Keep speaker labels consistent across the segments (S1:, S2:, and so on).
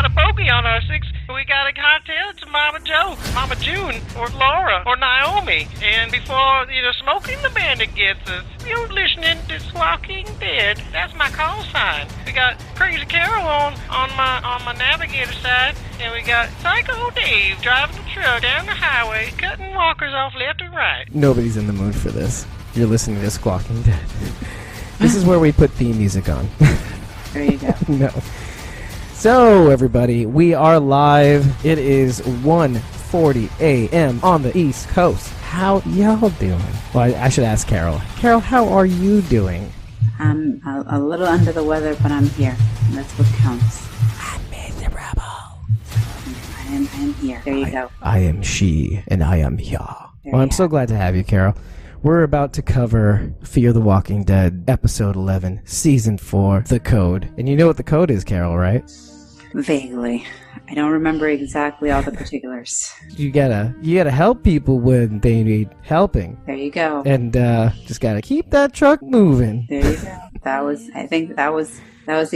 S1: got a pokey on our six. We got a cocktail. It's Mama Joe, Mama June, or Laura, or Naomi. And before, Smoking the Bandit gets us, you're listening to Walking Dead. That's my call sign. We got Crazy Carol on my navigator side, and we got Psycho Dave driving the truck down the highway, cutting walkers off left and right.
S2: Nobody's in the mood for this. You're listening to Squawking Dead. This is where we put theme music on.
S3: There you go.
S2: No. So, everybody, we are live. It is 1:40 a.m. on the East Coast. How y'all doing? Well, I should ask Carol. Carol, how are you doing?
S3: I'm a little under the weather, but I'm here. That's what counts.
S2: I'm miserable.
S3: I am here. There you go.
S2: I am she, and I am here. Well, I'm so glad to have you, Carol. We're about to cover Fear the Walking Dead, Episode 11, Season 4, The Code. And you know what the code is, Carol, right?
S3: Vaguely. I don't remember exactly all the particulars.
S2: You gotta help people when they need helping.
S3: There you go.
S2: And just gotta keep that truck moving.
S3: There you go. That was the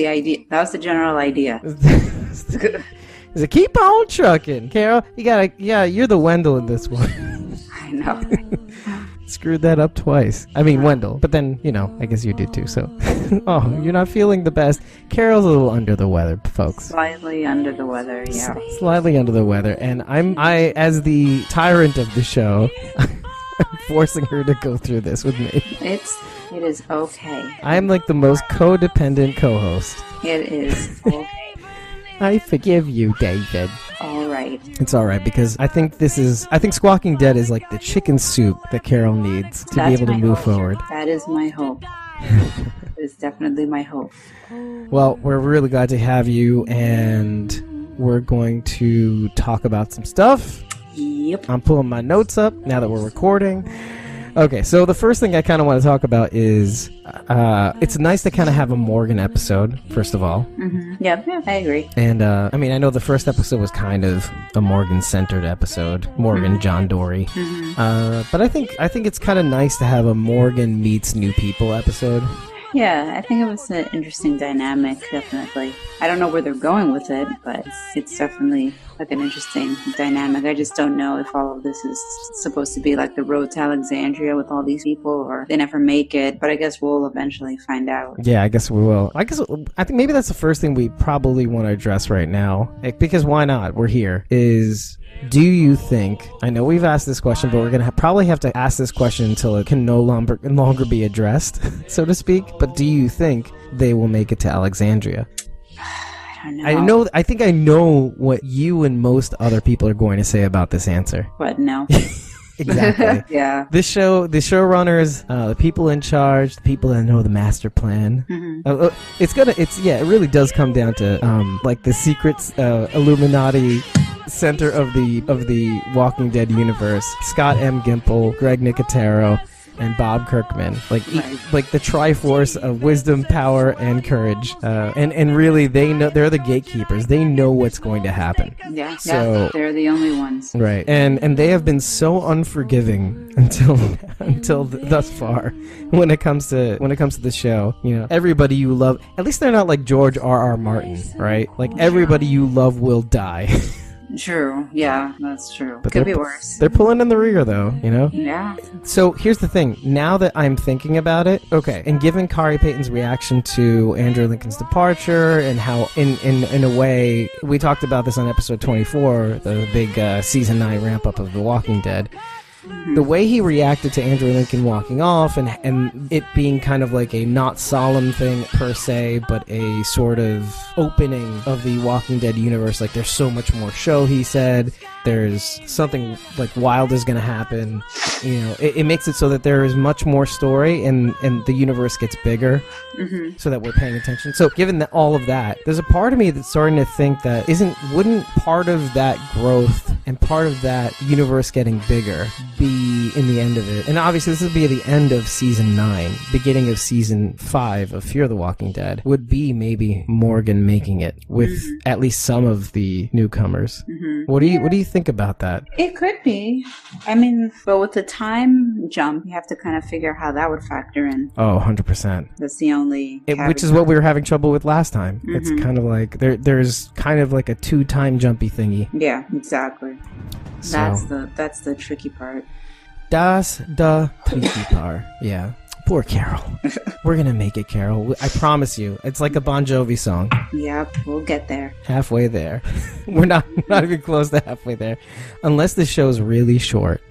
S3: idea. That was the general idea.
S2: Is it keep on trucking, Carol? You're the Wendell in this one.
S3: I know.
S2: Screwed that up twice. I mean, Wendell. But then, I guess you did too, so. Oh, you're not feeling the best. Carol's a little under the weather, folks.
S3: Slightly under the weather, yeah.
S2: Slightly under the weather. And I, as the tyrant of the show, I'm forcing her to go through this with me.
S3: It is okay.
S2: I'm like the most codependent co-host.
S3: It is okay.
S2: I forgive you, David.
S3: All right.
S2: It's all right, because I think Squawking Dead is like the chicken soup that Carol needs to be able to move forward.
S3: That is my hope. That is definitely my hope.
S2: Well, we're really glad to have you, and we're going to talk about some stuff.
S3: Yep.
S2: I'm pulling my notes up now that we're recording. Okay, so the first thing I kind of want to talk about is it's nice to kind of have a Morgan episode, first of all.
S3: Mm-hmm. Yeah, I agree.
S2: And, I know the first episode was kind of a Morgan-centered episode. Morgan, John Dorie.
S3: Mm-hmm.
S2: But I think it's kind of nice to have a Morgan meets new people episode.
S3: Yeah, I think it was an interesting dynamic, definitely. I don't know where they're going with it, but it's definitely like an interesting dynamic. I just don't know if all of this is supposed to be like the road to Alexandria with all these people, or they never make it, but I guess we'll eventually find out.
S2: Yeah, I guess we will. I think maybe that's the first thing we probably want to address right now, because why not? We're here. Do you think, I know we've asked this question, but we're going to probably have to ask this question until it can no longer be addressed, so to speak, but do you think they will make it to Alexandria?
S3: I don't know.
S2: I think I know what you and most other people are going to say about this answer.
S3: What, no?
S2: Exactly.
S3: Yeah.
S2: The showrunners, the people in charge, the people that know the master plan.
S3: Mm-hmm.
S2: It really does come down to like the secrets, Illuminati center of the Walking Dead universe. Scott M. Gimple, Greg Nicotero, and Bob Kirkman, like the Triforce of wisdom, power, and courage, and really they're the gatekeepers. They know what's going to happen.
S3: Yeah,
S2: so
S3: they're the only ones,
S2: right? And they have been so unforgiving until thus far when it comes to the show. Everybody you love, at least they're not like George R.R. Martin, right? Like everybody you love will die.
S3: True. Yeah, that's true.
S2: But
S3: could be worse.
S2: They're pulling in the rear, though,
S3: Yeah.
S2: So here's the thing. Now that I'm thinking about it, okay, and given Kari Payton's reaction to Andrew Lincoln's departure, and how, in a way, we talked about this on episode 24, the big season 9 ramp-up of The Walking Dead. The way he reacted to Andrew Lincoln walking off, and it being kind of like a not solemn thing per se, but a sort of opening of the Walking Dead universe. Like, there's so much more show, he said. There's something like wild is going to happen. It makes it so that there is much more story, and the universe gets bigger, so that we're paying attention. So given all of that, there's a part of me that's starting to think that wouldn't part of that growth and part of that universe getting bigger be in the end of it. And obviously this would be the end of season 9, beginning of season 5 of Fear the Walking Dead, would be maybe Morgan making it with at least some of the newcomers. What do you think about that?
S3: It could be. I mean, but with the time jump, you have to kind of figure how that would factor in.
S2: Oh, 100%.
S3: That's the only...
S2: which is what we were having trouble with last time. It's kind of like, there's kind of like a 2-time jumpy thingy.
S3: Yeah, exactly.
S2: So,
S3: that's the tricky part.
S2: Das the tricky part. Yeah. Poor Carol. We're gonna make it, Carol. I promise you. It's like a Bon Jovi song.
S3: Yep, we'll get there.
S2: Halfway there. We're not even close to halfway there. Unless the show's really short.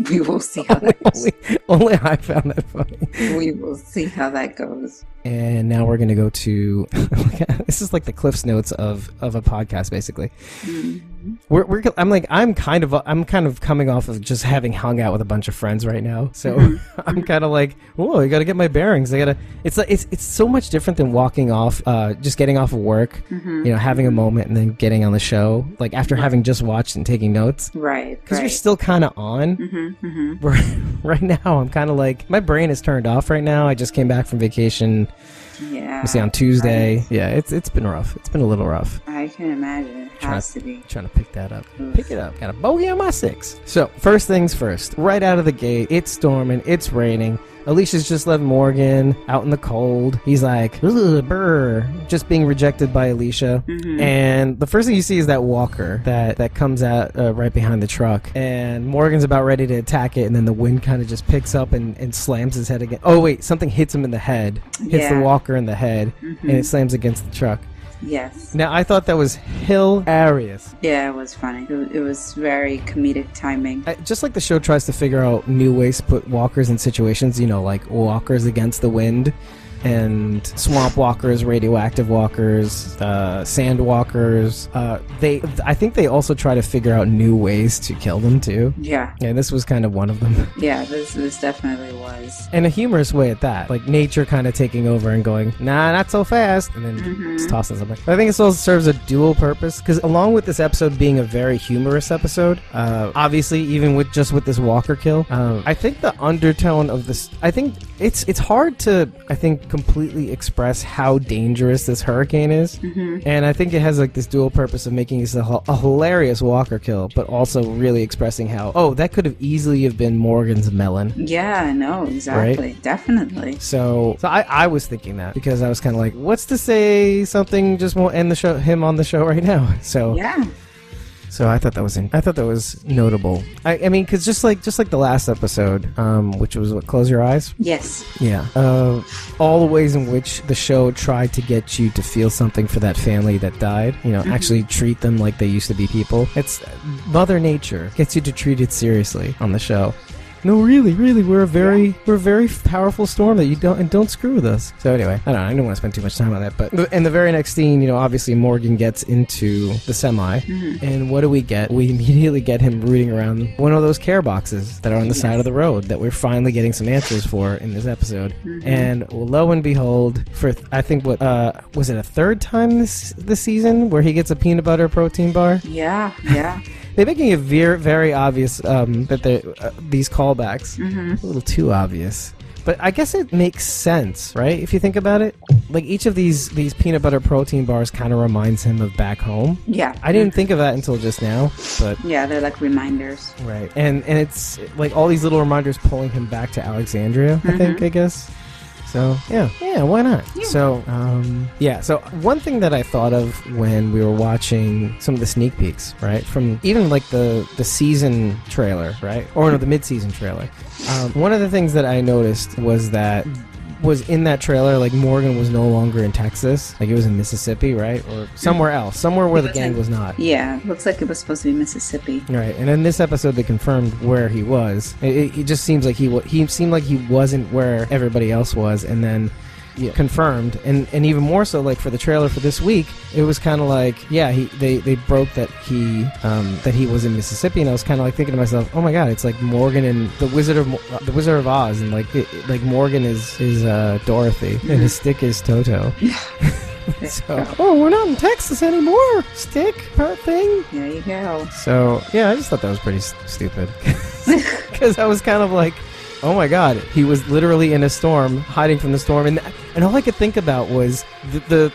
S3: We will see how that goes.
S2: Only I found that funny.
S3: We will see how that goes.
S2: And now we're gonna go to this is like the Cliff's Notes of a podcast, basically. I'm kind of coming off of just having hung out with a bunch of friends right now, so I'm kind of like, whoa, I gotta get my bearings. It's like it's so much different than walking off, just getting off of work, having a moment and then getting on the show, like after having just watched and taking notes,
S3: right?
S2: Because you're still kind of on. Right now, I'm kind of like, my brain is turned off right now. I just came back from vacation.
S3: Yeah.
S2: See, on Tuesday. Right. Yeah, it's been rough. It's been a little rough.
S3: I can imagine. It has to be.
S2: Trying to pick that up. Pick it up. Got a bogey on my 6. So, first things first. Right out of the gate, it's storming. It's raining. Alicia's just left Morgan out in the cold. He's like, ugh, brr, just being rejected by Alicia. And the first thing you see is that walker that comes out right behind the truck. And Morgan's about ready to attack it, and then the wind kind of just picks up and slams his head again. Oh, wait, something hits him in the head. Hits the walker in the head, and it slams against the truck.
S3: Yes.
S2: Now, I thought that was hilarious.
S3: Yeah, it was funny. It was very comedic timing.
S2: Just like the show tries to figure out new ways to put walkers in situations, like walkers against the wind, and swamp walkers, radioactive walkers, sand walkers. I think they also try to figure out new ways to kill them too. Yeah. And this was kind of one of them.
S3: Yeah, this definitely was.
S2: In a humorous way at that. Like nature kind of taking over and going, nah, not so fast, and then just tossing something. But I think it also serves a dual purpose, because along with this episode being a very humorous episode, obviously even with this walker kill, I think the undertone of this, I think it's hard to, completely express how dangerous this hurricane is. And I think it has like this dual purpose of making this a hilarious walker kill, but also really expressing how, that could have easily have been Morgan's melon.
S3: Yeah, I know, exactly. Right? Definitely.
S2: So I was thinking that, because I was kind of like, what's to say something just won't end him on the show right now? So yeah. So I thought that was notable. I mean, because just like the last episode, which was Close Your Eyes.
S3: Yes.
S2: Yeah. All the ways in which the show tried to get you to feel something for that family that died. Actually treat them like they used to be people. It's Mother Nature gets you to treat it seriously on the show. No, really, we're a very powerful storm that you don't screw with us. So anyway, I don't want to spend too much time on that. But in the very next scene, obviously Morgan gets into the semi, and what do we get? We immediately get him rooting around one of those care boxes that are on the side of the road that we're finally getting some answers for in this episode. And lo and behold, for I think was it a third time this season where he gets a peanut butter protein bar?
S3: Yeah.
S2: They're making it very obvious that these callbacks a little too obvious. But I guess it makes sense, right? If you think about it, like each of these peanut butter protein bars kind of reminds him of back home. Yeah. I didn't think of that until just now, but
S3: yeah, they're like reminders.
S2: Right. And it's like all these little reminders pulling him back to Alexandria, I guess. So, yeah, why not? Yeah. So one thing that I thought of when we were watching some of the sneak peeks, right, from even like the season trailer, right, or no, the mid-season trailer, one of the things that I noticed was in that trailer, like Morgan was no longer in Texas, like it was in Mississippi, right, or somewhere else, somewhere where the gang was not.
S3: Yeah, looks like it was supposed to be Mississippi.
S2: Right, and in this episode they confirmed where he was. It just seems like he seemed like he wasn't where everybody else was, and then confirmed, and even more so, like for the trailer for this week, it was kind of like, they broke that he was in Mississippi, and I was kind of like thinking to myself, oh my god, it's like Morgan and the Wizard of Oz, and like Morgan is Dorothy, and his stick is Toto. So, oh, we're not in Texas anymore. Stick thing.
S3: There you go.
S2: So, yeah, I just thought that was pretty stupid. Because I was kind of like, oh my god, he was literally in a storm, hiding from the storm, and all I could think about was the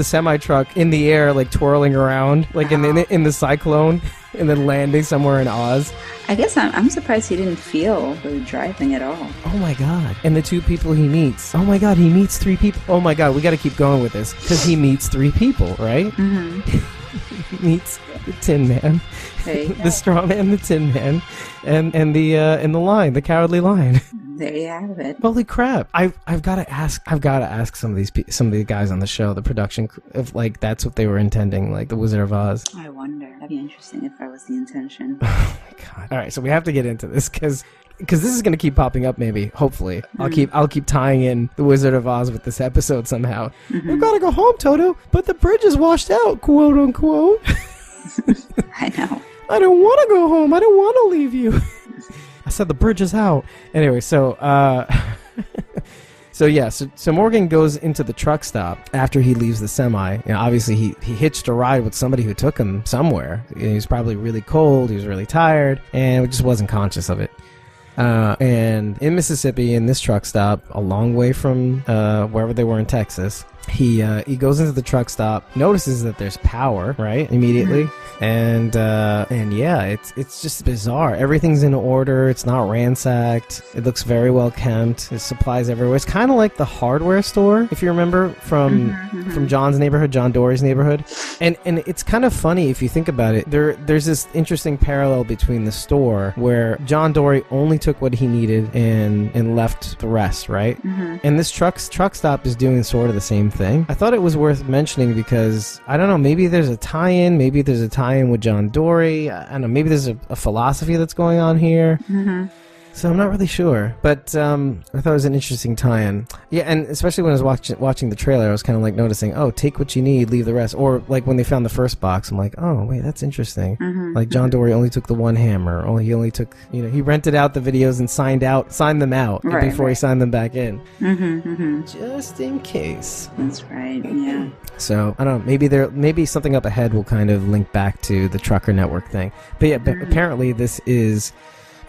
S2: semi-truck in the air, like twirling around, like in the cyclone, and then landing somewhere in Oz.
S3: I guess I'm surprised he didn't feel the driving at all.
S2: Oh my god. And the 2 people he meets. Oh my god, he meets 3 people. Oh my god, we gotta keep going with this, because he meets 3 people, right? Mm-hmm. He meets the Tin Man, the Straw Man, the Tin Man, and the Lion, the Cowardly Lion.
S3: There you have it.
S2: Holy crap! I've got to ask some of the guys on the show, the production, if like that's what they were intending, like the Wizard of Oz.
S3: I wonder. That'd be interesting if that was the intention.
S2: Oh my god! All right, so we have to get into this because this is going to keep popping up. Maybe, hopefully, I'll keep tying in the Wizard of Oz with this episode somehow. Mm-hmm. We've got to go home, Toto, but the bridge is washed out, quote unquote.
S3: I know.
S2: I don't want to go home. I don't want to leave you. I said the bridge is out. Anyway, so so Morgan goes into the truck stop after he leaves the semi. You know, obviously he hitched a ride with somebody who took him somewhere. He was probably really cold. He was really tired, and just wasn't conscious of it. And in Mississippi, in this truck stop, a long way from wherever they were in Texas, he goes into the truck stop, notices that there's power, right, immediately, and yeah, it's just bizarre. Everything's in order. It's not ransacked. It looks very well kept. There's supplies everywhere. It's kind of like the hardware store, if you remember from John's neighborhood, John Dorie's neighborhood, and it's kind of funny if you think about it. There's this interesting parallel between the store where John Dorie only took what he needed and left the rest, right? And this truck stop is doing sort of the same thing. I thought it was worth mentioning because, I don't know, maybe there's a tie-in with John Dorie. I don't know, maybe there's a philosophy that's going on here. So I'm not really sure, but I thought it was an interesting tie-in. Yeah, and especially when I was watching the trailer, I was kind of like noticing, oh, take what you need, leave the rest. Or like when they found the first box, I'm like, oh, wait, that's interesting. Like John Dorie only took the one hammer, or he only took, he rented out the videos and signed them out before he signed them back in. Just in case.
S3: That's right, yeah.
S2: So, I don't know, maybe something up ahead will kind of link back to the Trucker Network thing. But yeah, apparently this is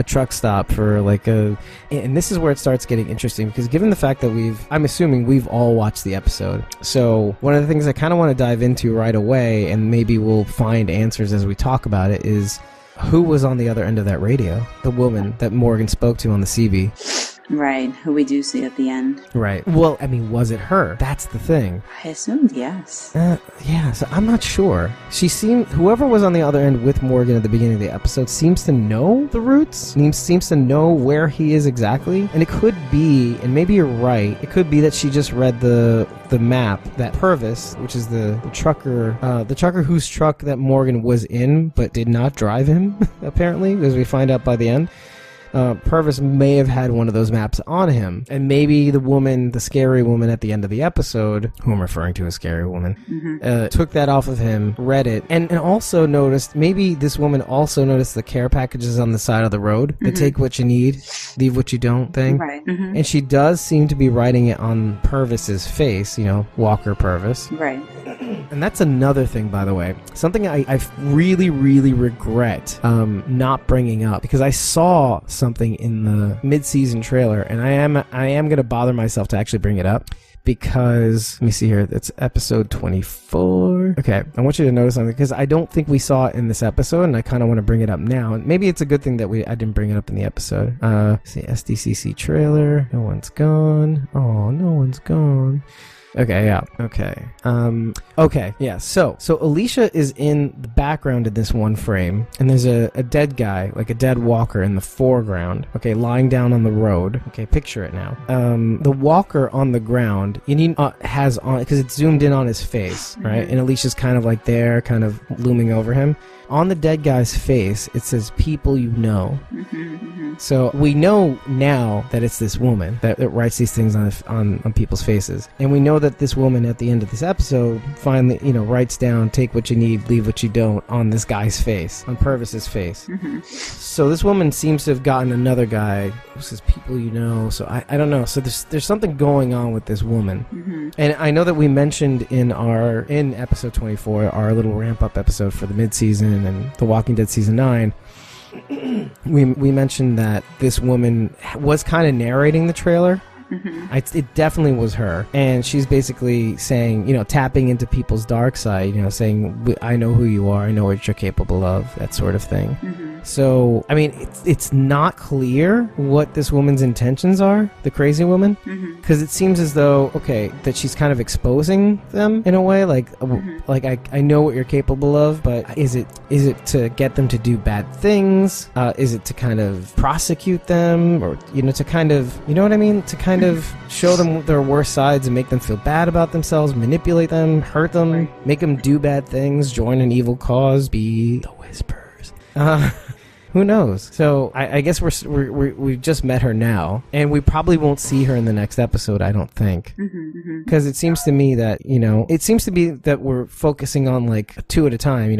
S2: a truck stop for and this is where it starts getting interesting, because given the fact that I'm assuming we've all watched the episode, so one of the things I kind of want to dive into right away, and maybe we'll find answers as we talk about it, is who was on the other end of that radio, the woman that Morgan spoke to on the CB.
S3: Right, who we do see at the end.
S2: Right. Well, I mean, was it her? That's the thing.
S3: I assumed yes.
S2: Yeah, so I'm not sure. Whoever was on the other end with Morgan at the beginning of the episode seems to know the routes, seems to know where he is exactly, and it could be, and maybe you're right, it could be that she just read the map that Purvis, which is the trucker whose truck that Morgan was in but did not drive him, apparently, as we find out by the end. Purvis may have had one of those maps on him, and maybe the scary woman at the end of the episode, who I'm referring to as scary woman, took that off of him, read it, and also noticed, maybe this woman also noticed the care packages on the side of the road, the take what you need, leave what you don't thing. Right. And she does seem to be writing it on Purvis's face, Walker Purvis. Right. And that's another thing, by the way, something I really, really regret not bringing up, because I saw something in the mid-season trailer, and I am going to bother myself to actually bring it up, because, let me see here, it's episode 24. Okay, I want you to notice something, because I don't think we saw it in this episode, and I kind of want to bring it up now, and maybe it's a good thing that I didn't bring it up in the episode. See, SDCC trailer, no one's gone. Oh, no one's gone. Okay, yeah. Okay. Okay, yeah. So Alicia is in the background in this one frame, and there's a dead guy, like a dead walker in the foreground, okay, lying down on the road. Okay, picture it now. The walker on the ground, has on, because it's zoomed in on his face, right? And Alicia's kind of like there, kind of looming over him. On the dead guy's face, it says, people you know. So we know now that it's this woman that writes these things on people's faces. And we know that this woman at the end of this episode finally, writes down, take what you need, leave what you don't, on this guy's face, on Purvis's face. So this woman seems to have gotten another guy who says, people you know. So I don't know. So there's something going on with this woman. And I know that we mentioned in episode 24, our little ramp-up episode for the mid-season and The Walking Dead season 9, we mentioned that this woman was kind of narrating the trailer. It definitely was her, and she's basically saying, tapping into people's dark side, saying, I know who you are, I know what you're capable of, that sort of thing. So, I mean, it's not clear what this woman's intentions are, the crazy woman, because it seems as though, that she's kind of exposing them in a way, like I know what you're capable of, but is it to get them to do bad things? Is it to kind of prosecute them, or to kind of, you know what I mean, to kind of show them their worst sides and make them feel bad about themselves, manipulate them, hurt them, make them do bad things, join an evil cause, be the Whispers. Who knows? So I guess we just met her now, and we probably won't see her in the next episode, I don't think, because it seems to me that we're focusing on like two at a time.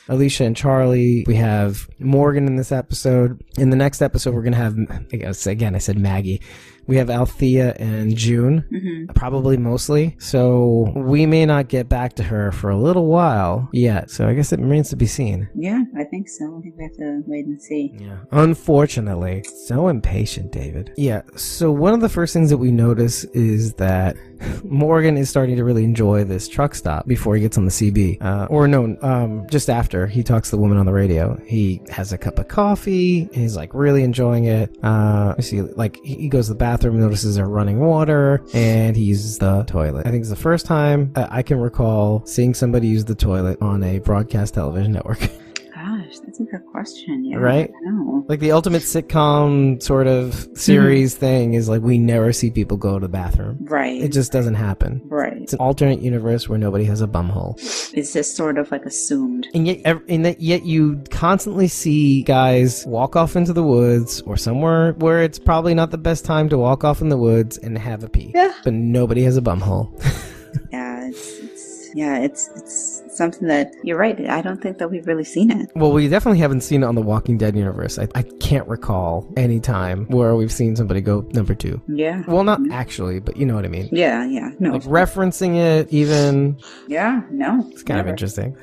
S2: Alicia and Charlie. We have Morgan in this episode. In the next episode, we're gonna have, I said Maggie. We have Althea and June, probably mostly. So we may not get back to her for a little while yet. So I guess it remains to be seen.
S3: Yeah, I think so. I think we have to wait and see.
S2: Yeah. Unfortunately. So impatient, David. Yeah. So one of the first things that we notice is that Morgan is starting to really enjoy this truck stop before he gets on the CB. Just after he talks to the woman on the radio. He has a cup of coffee. And he's like really enjoying it. He goes to the bathroom, notices there's running water, and he uses the toilet. I think it's the first time I can recall seeing somebody use the toilet on a broadcast television network.
S3: Gosh, that's a good question. Yeah,
S2: right?
S3: I know.
S2: Like the ultimate sitcom sort of series thing is like we never see people go to the bathroom.
S3: Right.
S2: It just doesn't happen.
S3: Right.
S2: It's an alternate universe where nobody has a bumhole.
S3: It's just sort of like assumed.
S2: And yet you constantly see guys walk off into the woods or somewhere where it's probably not the best time to walk off in the woods and have a pee. Yeah. But nobody has a bumhole.
S3: Yeah, it's something that, you're right, I don't think that we've really seen it.
S2: Well, we definitely haven't seen it on the Walking Dead universe. I can't recall any time where we've seen somebody go number 2.
S3: Yeah.
S2: Well, not actually, but you know what I mean.
S3: Yeah. No.
S2: Like referencing it even.
S3: Yeah, no.
S2: It's kind of interesting.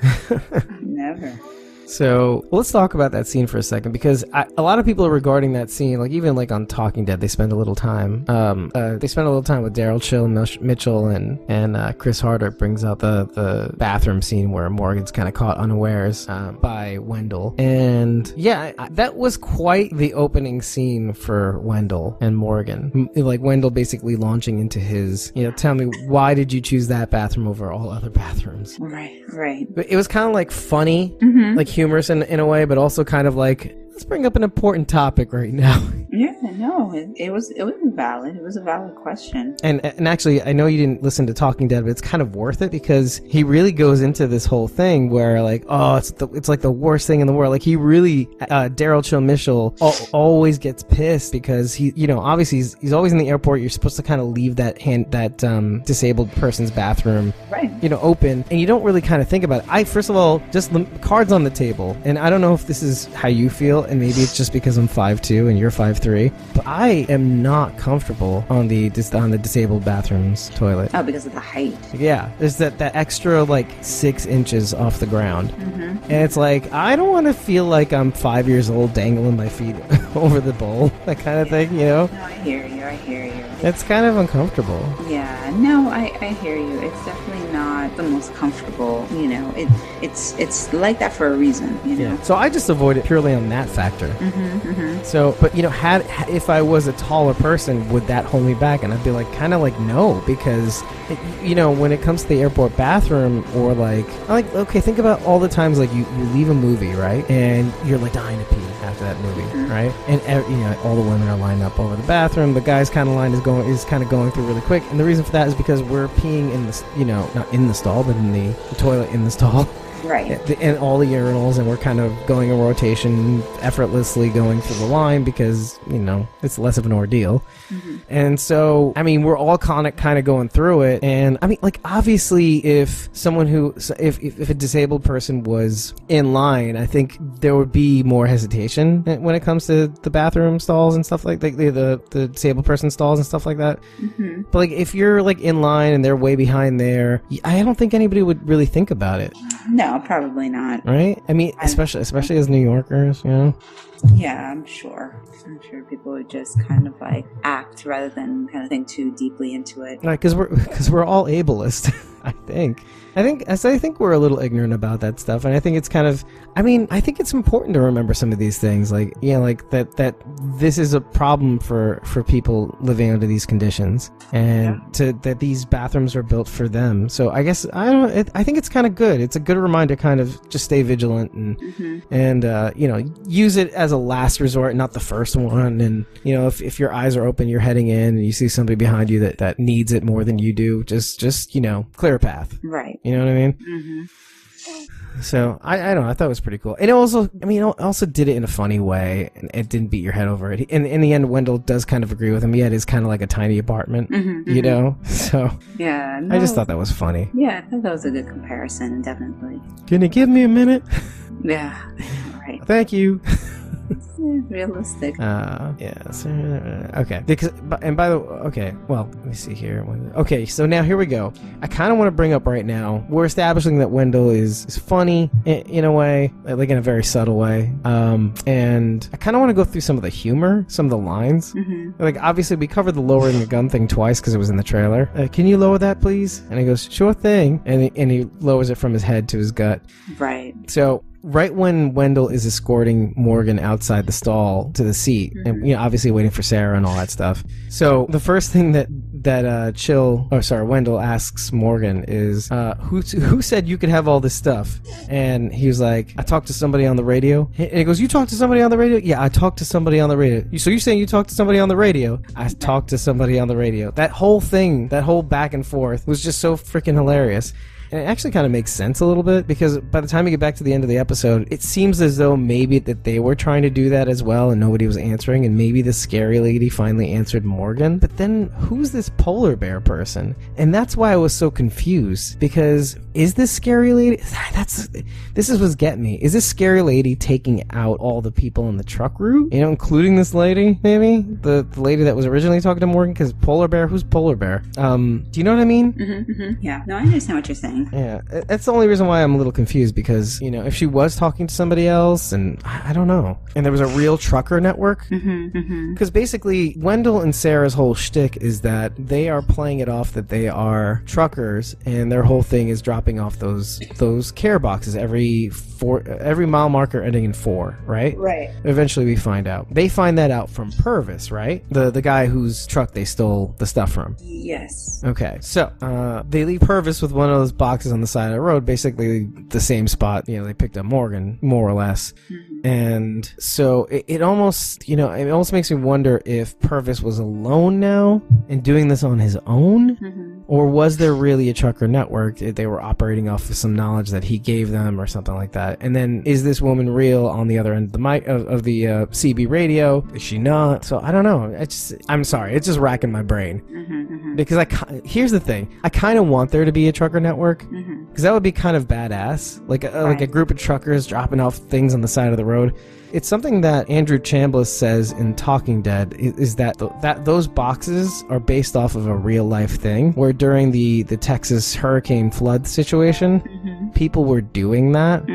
S3: Never.
S2: So let's talk about that scene for a second, because a lot of people are regarding that scene, like even like on Talking Dead, they spend a little time. They spend a little time with Daryl, Chill, Mitchell, and Chris Hardwick brings out the bathroom scene where Morgan's kind of caught unawares by Wendell, and yeah, that was quite the opening scene for Wendell and Morgan. Like Wendell basically launching into his, tell me, why did you choose that bathroom over all other bathrooms?
S3: Right.
S2: But it was kind of like funny, like humorous in a way, but also kind of like, let's bring up an important topic right now.
S3: Yeah, no, it was valid. It was a valid question.
S2: And actually, I know you didn't listen to Talking Dead, but it's kind of worth it because he really goes into this whole thing where like, oh, it's like the worst thing in the world. Like he really, Daryl Chill Mitchell always gets pissed because he, obviously he's always in the airport. You're supposed to kind of leave that disabled person's bathroom,
S3: right,
S2: open, and you don't really kind of think about it. First of all, just the cards on the table, and I don't know if this is how you feel, and maybe it's just because I'm 5'2" and you're 5'3", but I am not comfortable on the disabled bathroom's toilet.
S3: Oh, because of the height.
S2: Yeah, there's that extra like 6 inches off the ground, and it's like I don't want to feel like I'm 5 years old dangling my feet over the bowl, that kind of thing, No,
S3: I hear you.
S2: It's kind of uncomfortable.
S3: Yeah, no, I hear you. It's definitely not the most comfortable. It's like that for a reason.
S2: Yeah. So I just avoid it purely on that factor. So, but if I was a taller person, would that hold me back? And I'd be like, kind of like no, because when it comes to the airport bathroom, or okay, think about all the times like you leave a movie, right, and you're like dying to pee after that movie, right, and all the women are lined up over the bathroom. The guy's kind of line is kind of going through really quick, and the reason for that is because we're peeing in the not in the stall, but in the toilet in the stall.
S3: Right.
S2: and all the urinals, and we're kind of going in rotation, effortlessly going through the line because, you know, it's less of an ordeal. And so, I mean, we're all kind of going through it. And I mean, like, obviously, if a disabled person was in line, I think there would be more hesitation when it comes to the bathroom stalls and stuff like that, the disabled person stalls and stuff like that. But like, if you're like in line and they're way behind there, I don't think anybody would really think about it.
S3: No, probably not.
S2: Right? I mean, especially as New Yorkers, you know?
S3: Yeah, I'm sure people would just kind of like act rather than kind of think too deeply into it.
S2: Right, because we're all ableist, I think. I think we're a little ignorant about that stuff, and I think it's kind of, I mean, I think it's important to remember some of these things, like, yeah, like that this is a problem for people living under these conditions, and that these bathrooms are built for them. So I guess I think it's kind of good. It's a good reminder, kind of just stay vigilant and you know, use it as a last resort, not the first one. And you know, if your eyes are open, you're heading in, and you see somebody behind you that needs it more than you do, just you know, clear a path.
S3: Right.
S2: You know what I mean? So I don't know. I thought it was pretty cool, and it also did it in a funny way, and it didn't beat your head over it. And in the end, Wendell does kind of agree with him. Yeah, it is kind of like a tiny apartment, you know. So
S3: yeah, no,
S2: I just thought that was funny.
S3: Yeah, I thought that was a good comparison, definitely.
S2: Can you give me a minute?
S3: Yeah, right.
S2: Thank you.
S3: Realistic.
S2: Okay. Because, and by the way, okay, well, let me see here. Okay, so now here we go. I kind of want to bring up right now, we're establishing that Wendell is funny in a way, like in a very subtle way. And I kind of want to go through some of the humor, some of the lines. Like, obviously, we covered the lowering the gun thing twice because it was in the trailer. Can you lower that, please? And he goes, sure thing. And he lowers it from his head to his gut.
S3: Right.
S2: So, right when Wendell is escorting Morgan outside the stall to the seat, and you know, obviously waiting for Sarah and all that stuff. So the first thing that Wendell asks Morgan is, who said you could have all this stuff? And he was like, I talked to somebody on the radio. And he goes, you talked to somebody on the radio? Yeah, I talked to somebody on the radio. So you're saying you talked to somebody on the radio? I talked to somebody on the radio. That whole thing, that whole back and forth was just so freaking hilarious. And it actually kind of makes sense a little bit, because by the time you get back to the end of the episode, it seems as though maybe that they were trying to do that as well and nobody was answering, and maybe the scary lady finally answered Morgan. But then, who's this polar bear person? And that's why I was so confused, because is this scary lady... This is what's getting me. Is this scary lady taking out all the people on the truck route? You know, including this lady, maybe? The lady that was originally talking to Morgan? Because polar bear? Who's polar bear? Do you know what I mean?
S3: Yeah. No, I understand what you're saying.
S2: Yeah, that's the only reason why I'm a little confused, because, you know, if she was talking to somebody else, and I don't know, and there was a real trucker network, because basically Wendell and Sarah's whole shtick is that they are playing it off that they are truckers, and their whole thing is dropping off those care boxes every mile marker ending in 4, right?
S3: Right.
S2: Eventually we find out. They find that out from Purvis, right? The guy whose truck they stole the stuff from.
S3: Yes.
S2: Okay, so they leave Purvis with one of those boxes on the side of the road, basically the same spot, you know, they picked up Morgan, more or less. And so it almost, you know, it almost makes me wonder if Purvis was alone now and doing this on his own, or was there really a trucker network that they were operating off of some knowledge that he gave them or something like that? And then, is this woman real on the other end of the mic of the CB radio? Is she not? So I don't know. I'm sorry, it's just racking my brain, because here's the thing, I kind of want there to be a trucker network, because that would be kind of badass, like a group of truckers dropping off things on the side of the road. It's something that Andrew Chambliss says in Talking Dead, is that those boxes are based off of a real life thing, where during the Texas hurricane flood situation, people were doing that.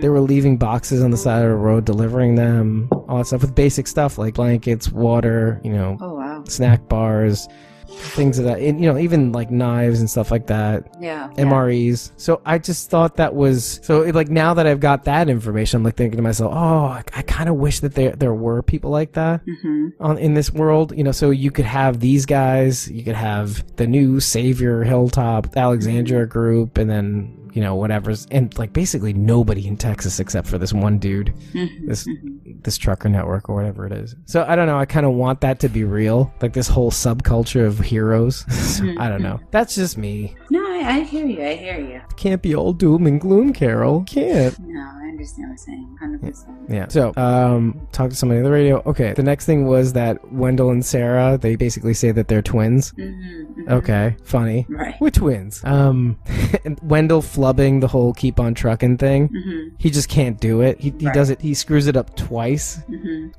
S2: They were leaving boxes on the side of the road, delivering them, all that stuff, with basic stuff like blankets, water, you know, snack bars, things of that, and, you know, even like knives and stuff like that. MREs. So I just thought that was like, now that I've got that information, I'm like thinking to myself, I kind of wish that there were people like that in this world, you know. So you could have these guys, you could have the new Savior Hilltop Alexandria group, and then whatever's, and like basically nobody in Texas except for this one dude, this trucker network or whatever it is. So I don't know. I kind of want that to be real, like this whole subculture of heroes. I don't know. That's just me.
S3: No, I hear you. I hear you.
S2: Can't be all doom and gloom, Carol. Can't.
S3: No, I understand what you're saying. 100%.
S2: Yeah. So, talk to somebody on the radio. Okay. The next thing was that Wendell and Sarah, they basically say that they're twins. Okay. Funny.
S3: Right.
S2: We're twins. And Wendell flubbing the whole keep on trucking thing. He just can't do it. He does it. He screws it up twice.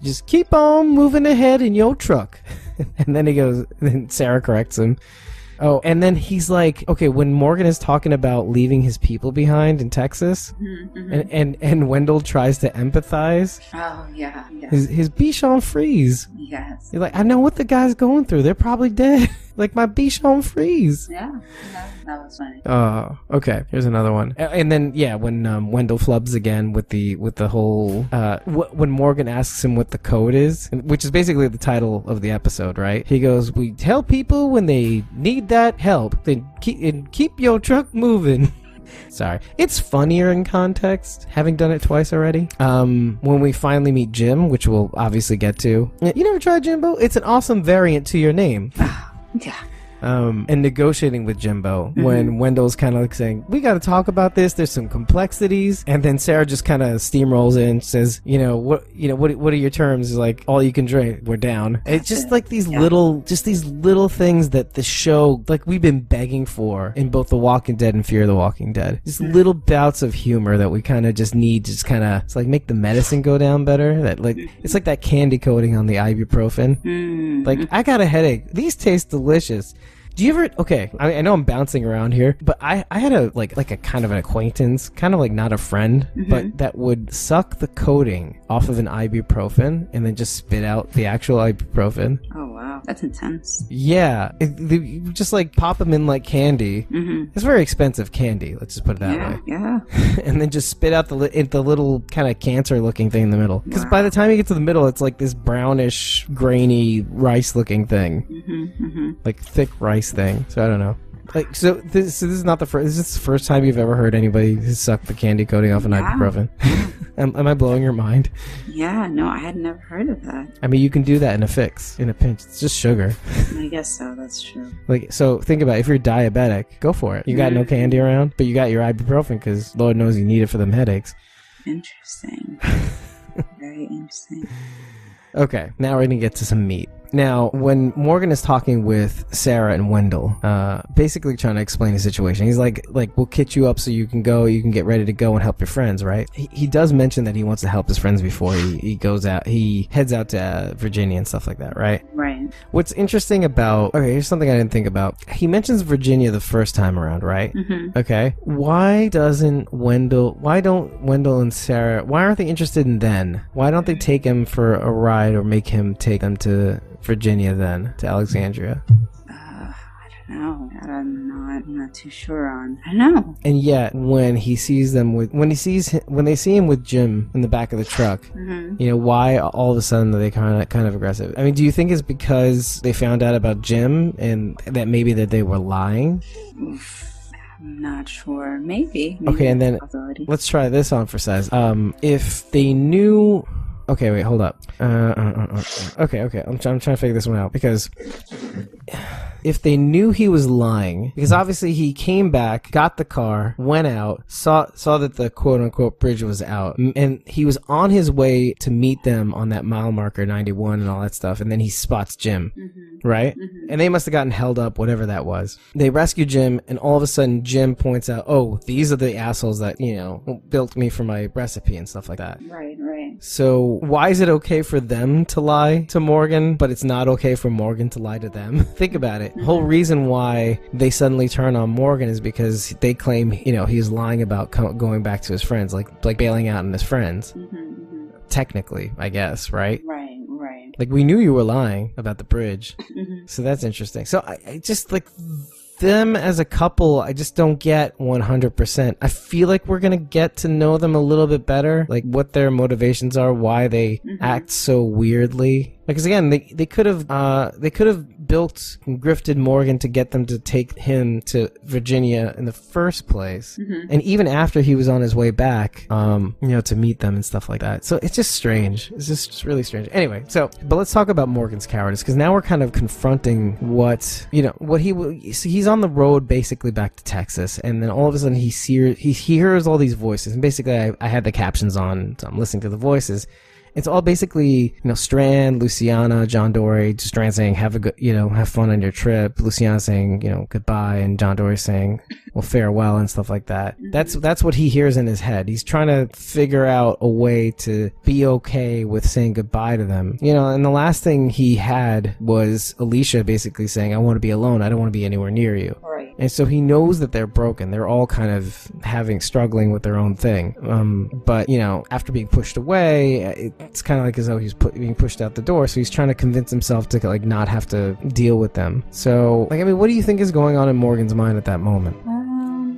S2: Just keep on moving ahead in your truck. And then he goes, then Sarah corrects him. Oh, and then he's like, okay, when Morgan is talking about leaving his people behind in Texas, and Wendell tries to empathize.
S3: Oh, yeah.
S2: His Bichon freeze.
S3: Yes.
S2: You're like, I know what the guy's going through. They're probably dead. Like my Bichon freeze.
S3: Yeah, that was funny.
S2: Oh, okay. Here's another one. And then, yeah, when Wendell flubs again with the whole, when Morgan asks him what the code is, which is basically the title of the episode, right? He goes, we tell people when they need that help, then keep your truck moving. Sorry. It's funnier in context, having done it twice already. When we finally meet Jim, which we'll obviously get to. You never tried Jimbo? It's an awesome variant to your name.
S3: Yeah.
S2: And negotiating with Jimbo when Wendell's kind of like saying, we got to talk about this. There's some complexities. And then Sarah just kind of steamrolls in, says, what are your terms? Is like, all you can drink. We're down. It's just like these little things that the show, like we've been begging for in both The Walking Dead and Fear the Walking Dead. Just little bouts of humor that we kind of just need to just kind of, it's like make the medicine go down better. That like, it's like that candy coating on the ibuprofen. Like, I got a headache. These taste delicious. Do you ever, okay, I know I'm bouncing around here, but I had a kind of an acquaintance, kind of like not a friend, but that would suck the coating off of an ibuprofen and then just spit out the actual ibuprofen.
S3: Oh, wow. That's intense.
S2: Yeah. You just like pop them in like candy. It's very expensive candy, let's just put it that way.
S3: Yeah.
S2: And then just spit out the little kind of cancer looking thing in the middle. Because by the time you get to the middle, it's like this brownish, grainy, rice looking thing. Like thick rice thing. So I don't know. Like, so this is not the first. Is this the first time you've ever heard anybody suck the candy coating off an ibuprofen? Am I blowing your mind?
S3: Yeah, no, I had never heard of that.
S2: I mean, you can do that in a pinch. It's just sugar.
S3: I guess so. That's true.
S2: Like, so think about it. If you're diabetic, go for it. You got no candy around, but you got your ibuprofen because Lord knows you need it for them headaches.
S3: Interesting. Very interesting.
S2: Okay, now we're gonna get to some meat. Now, when Morgan is talking with Sarah and Wendell, basically trying to explain the situation, he's like, we'll kit you up so you can get ready to go and help your friends, right? He does mention that he wants to help his friends before he goes out, he heads out to Virginia and stuff like that, right? Right. What's interesting about, okay, here's something I didn't think about. He mentions Virginia the first time around, right? Okay. Why don't Wendell and Sarah, why aren't they interested in then? Why don't they take him for a ride or make him take them to Virginia then, to Alexandria?
S3: I don't know. I'm not too sure on. I don't know.
S2: And yet, when they see him with Jim in the back of the truck, why all of a sudden are they kind of aggressive? I mean, do you think it's because they found out about Jim and that maybe that they were lying?
S3: I'm not sure. Maybe
S2: okay, and then let's try this on for size. If they knew. Okay, wait, hold up. Okay. I'm trying to figure this one out because if they knew he was lying, because obviously he came back, got the car, went out, saw that the quote-unquote bridge was out, and he was on his way to meet them on that mile marker 91 and all that stuff, and then he spots Jim, right? And they must have gotten held up, whatever that was. They rescue Jim, and all of a sudden Jim points out, oh, these are the assholes that, built me for my recipe and stuff like that.
S3: Right.
S2: So why is it okay for them to lie to Morgan, but it's not okay for Morgan to lie to them? Think about it. The whole reason why they suddenly turn on Morgan is because they claim, he's lying about going back to his friends, like bailing out on his friends. Technically, I guess, right? Right. Like, we knew you were lying about the bridge. So that's interesting. So I just, like, them as a couple, I just don't get 100%. I feel like we're gonna get to know them a little bit better, like what their motivations are, why they act so weirdly. Because again, they could have bilked and grifted Morgan to get them to take him to Virginia in the first place. And even after he was on his way back, to meet them and stuff like that. So it's just strange. It's just really strange. Anyway, but let's talk about Morgan's cowardice, because now we're kind of confronting he's on the road basically back to Texas, and then all of a sudden he hears all these voices, and basically I had the captions on, so I'm listening to the voices. It's all basically, Strand, Luciana, John Dorie. Strand saying, have fun on your trip. Luciana saying, goodbye. And John Dorie saying, well, farewell and stuff like that. That's what he hears in his head. He's trying to figure out a way to be okay with saying goodbye to them. And the last thing he had was Alicia basically saying, I want to be alone. I don't want to be anywhere near you.
S3: Right.
S2: And so he knows that they're broken. They're all kind of struggling with their own thing. But, after being pushed away, it's kind of like as though he's being pushed out the door. So he's trying to convince himself to not have to deal with them. So what do you think is going on in Morgan's mind at that moment?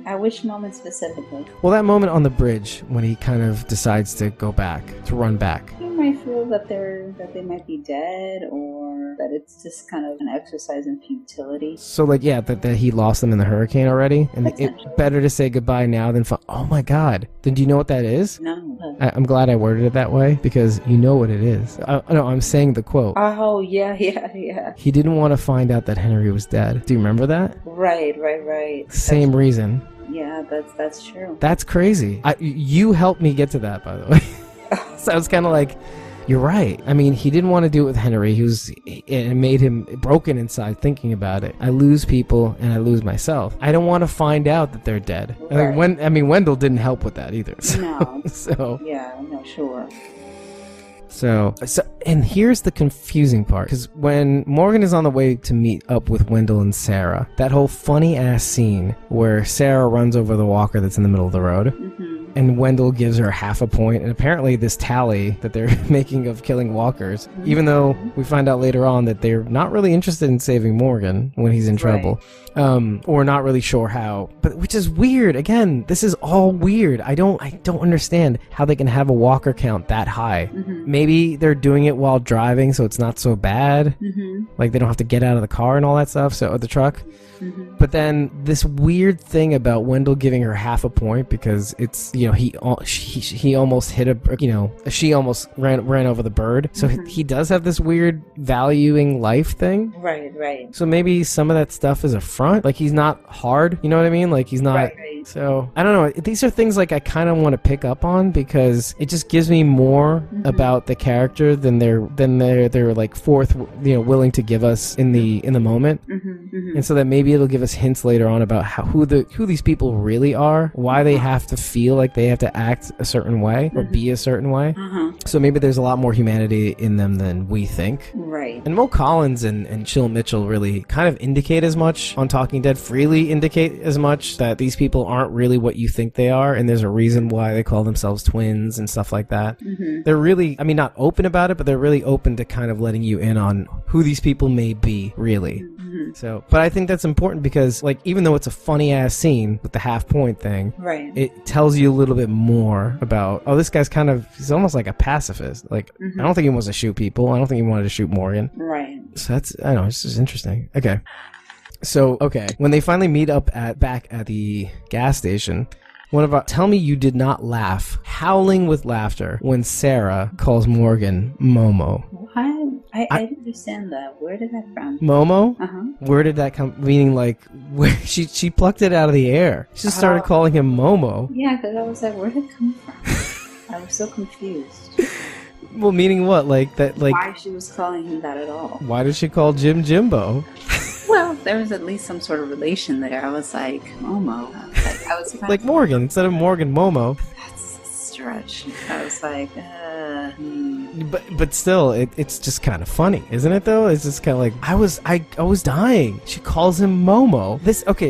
S3: At which moment specifically?
S2: Well, that moment on the bridge when he kind of decides to go back, to run back.
S3: You might feel that they might be dead, or that it's just kind of an exercise in futility.
S2: So that he lost them in the hurricane already, and it's better to say goodbye now than oh my God. Then do you know what that is?
S3: No.
S2: I'm glad I worded it that way, because you know what it is. No, I'm saying the quote.
S3: Oh, yeah.
S2: He didn't want to find out that Henry was dead. Do you remember that?
S3: Right.
S2: Same reason.
S3: Yeah, that's true.
S2: That's crazy. You helped me get to that, by the way. So I was kind of like, you're right. I mean, he didn't want to do it with Henry. It made him broken inside thinking about it. I lose people and I lose myself. I don't want to find out that they're dead.
S3: Right.
S2: Wendell didn't help with that either.
S3: No.
S2: So
S3: yeah, no, sure.
S2: So, and here's the confusing part, because when Morgan is on the way to meet up with Wendell and Sarah, that whole funny ass scene where Sarah runs over the walker that's in the middle of the road, and Wendell gives her half a point, and apparently this tally that they're making of killing walkers, even though we find out later on that they're not really interested in saving Morgan when he's in trouble, or not really sure how, but which is weird. Again, this is all weird. I don't understand how they can have a walker count that high. Maybe they're doing it while driving, so it's not so bad. Like they don't have to get out of the car and all that stuff, or the truck. But then this weird thing about Wendell giving her half a point because it's he almost hit she almost ran over the bird, so he does have this weird valuing life thing.
S3: Right.
S2: So maybe some of that stuff is a front, like he's not hard, you know what I mean, like he's not
S3: right.
S2: So I don't know, these are things like I kind of want to pick up on, because it just gives me more about the character than they're like willing to give us in the moment. And so that maybe it'll give us hints later on about who these people really are, why they have to feel like they have to act a certain way or be a certain way. So maybe there's a lot more humanity in them than we think.
S3: Right.
S2: And Mo Collins and Chill Mitchell really kind of indicate as much on Talking Dead, freely indicate as much, that these people aren't really what you think they are, and there's a reason why they call themselves twins and stuff like that. They're really, not open about it, but they're really open to kind of letting you in on who these people may be, really. So, but I think that's important because, like, even though it's a funny ass scene with the half point thing,
S3: right,
S2: it tells you a little bit more about, this guy's he's almost like a pacifist. Like, I don't think he wants to shoot people. I don't think he wanted to shoot Morgan.
S3: Right.
S2: So that's, I don't know, it's just interesting. Okay. So, when they finally meet up back at the gas station, tell me you did not laugh, howling with laughter, when Sarah calls Morgan Momo.
S3: What? I didn't understand that. Where did that from?
S2: Momo? Where did that come? Meaning, like, where she plucked it out of the air. She just started calling him Momo.
S3: Yeah, because I was like, where did it come from? I was so confused.
S2: Well, meaning what? Like that? Like
S3: why she was calling him that at all?
S2: Why did she call Jim Jimbo?
S3: Well, there was at least some sort of relation there. I was like, Momo. I was
S2: like Morgan instead of Morgan, Momo.
S3: That's a stretch. I was like,
S2: But still, it's just kind of funny, isn't it? Though it's just kind of like I was dying. She calls him Momo.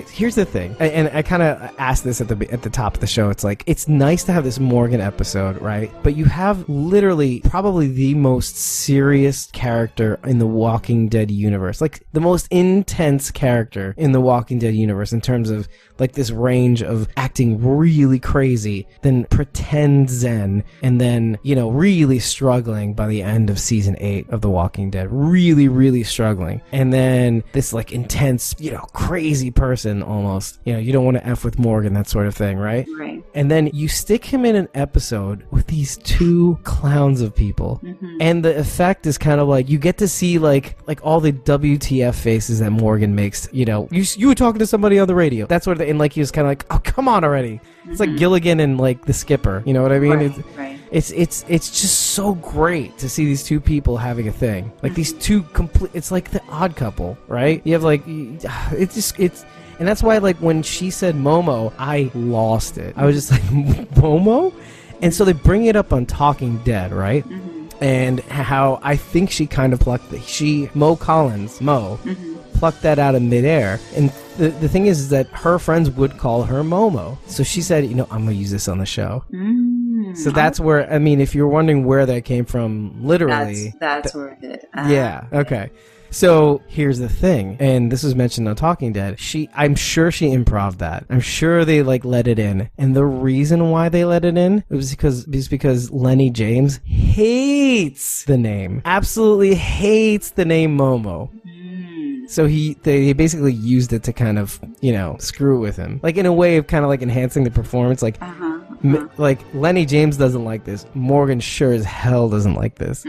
S2: Here's the thing, and I kind of asked this at the top of the show. It's like it's nice to have this Morgan episode, right? But you have literally probably the most serious character in the Walking Dead universe, like the most intense character in the Walking Dead universe in terms of like this range of acting really crazy, then pretend beyond zen, and then, you know, really struggling by the end of season 8 of The Walking Dead. Really, really struggling. And then this like intense, you know, crazy person almost. You know, you don't want to F with Morgan, that sort of thing, right?
S3: Right.
S2: And then you stick him in an episode with these two clowns of people. And the effect is kind of like, you get to see like all the WTF faces that Morgan makes. You know, you were talking to somebody on the radio. That's what, and like he was kind of like, oh, come on already. It's like Gilligan and like the skipper. You know what I mean?
S3: Right.
S2: It's just so great to see these two people having a thing. Like these two complete. It's like the Odd Couple, right? You have like, and that's why like when she said Momo, I lost it. I was just like, Momo? And so they bring it up on Talking Dead, right? And how I think she kind of plucked Mo Collins plucked that out of midair. And the thing is that her friends would call her Momo. So she said, you know, I'm going to use this on the show. So that's where, I mean, if you're wondering where that came from, literally.
S3: That's where it did.
S2: Yeah, okay. So here's the thing, and this was mentioned on Talking Dead. I'm sure she improv that. I'm sure they like let it in, and the reason why they let it in was because Lenny James hates the name, absolutely hates the name Momo. So they basically used it to kind of, you know, screw with him, like in a way of kind of like enhancing the performance, like. Like Lenny James doesn't like this. Morgan sure as hell doesn't like this.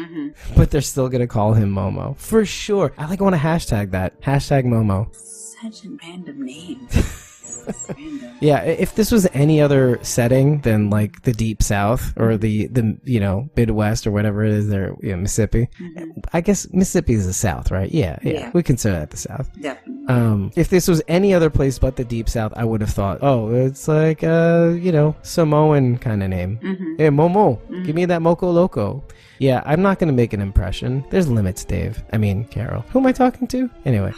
S2: But they're still gonna call him Momo for sure. I like want to hashtag that. Hashtag Momo.
S3: Such a random name.
S2: Yeah, if this was any other setting than like the Deep South or the you know, Midwest or whatever it is there, you know, Mississippi. I guess Mississippi is the South, right? Yeah. We consider that the South.
S3: Definitely.
S2: If this was any other place but the Deep South, I would have thought, oh, it's like you know, Samoan kind of name. Hey, Momo, give me that Moco Loco. Yeah, I'm not gonna make an impression. There's limits, Dave. I mean, Carol. Who am I talking to? Anyway.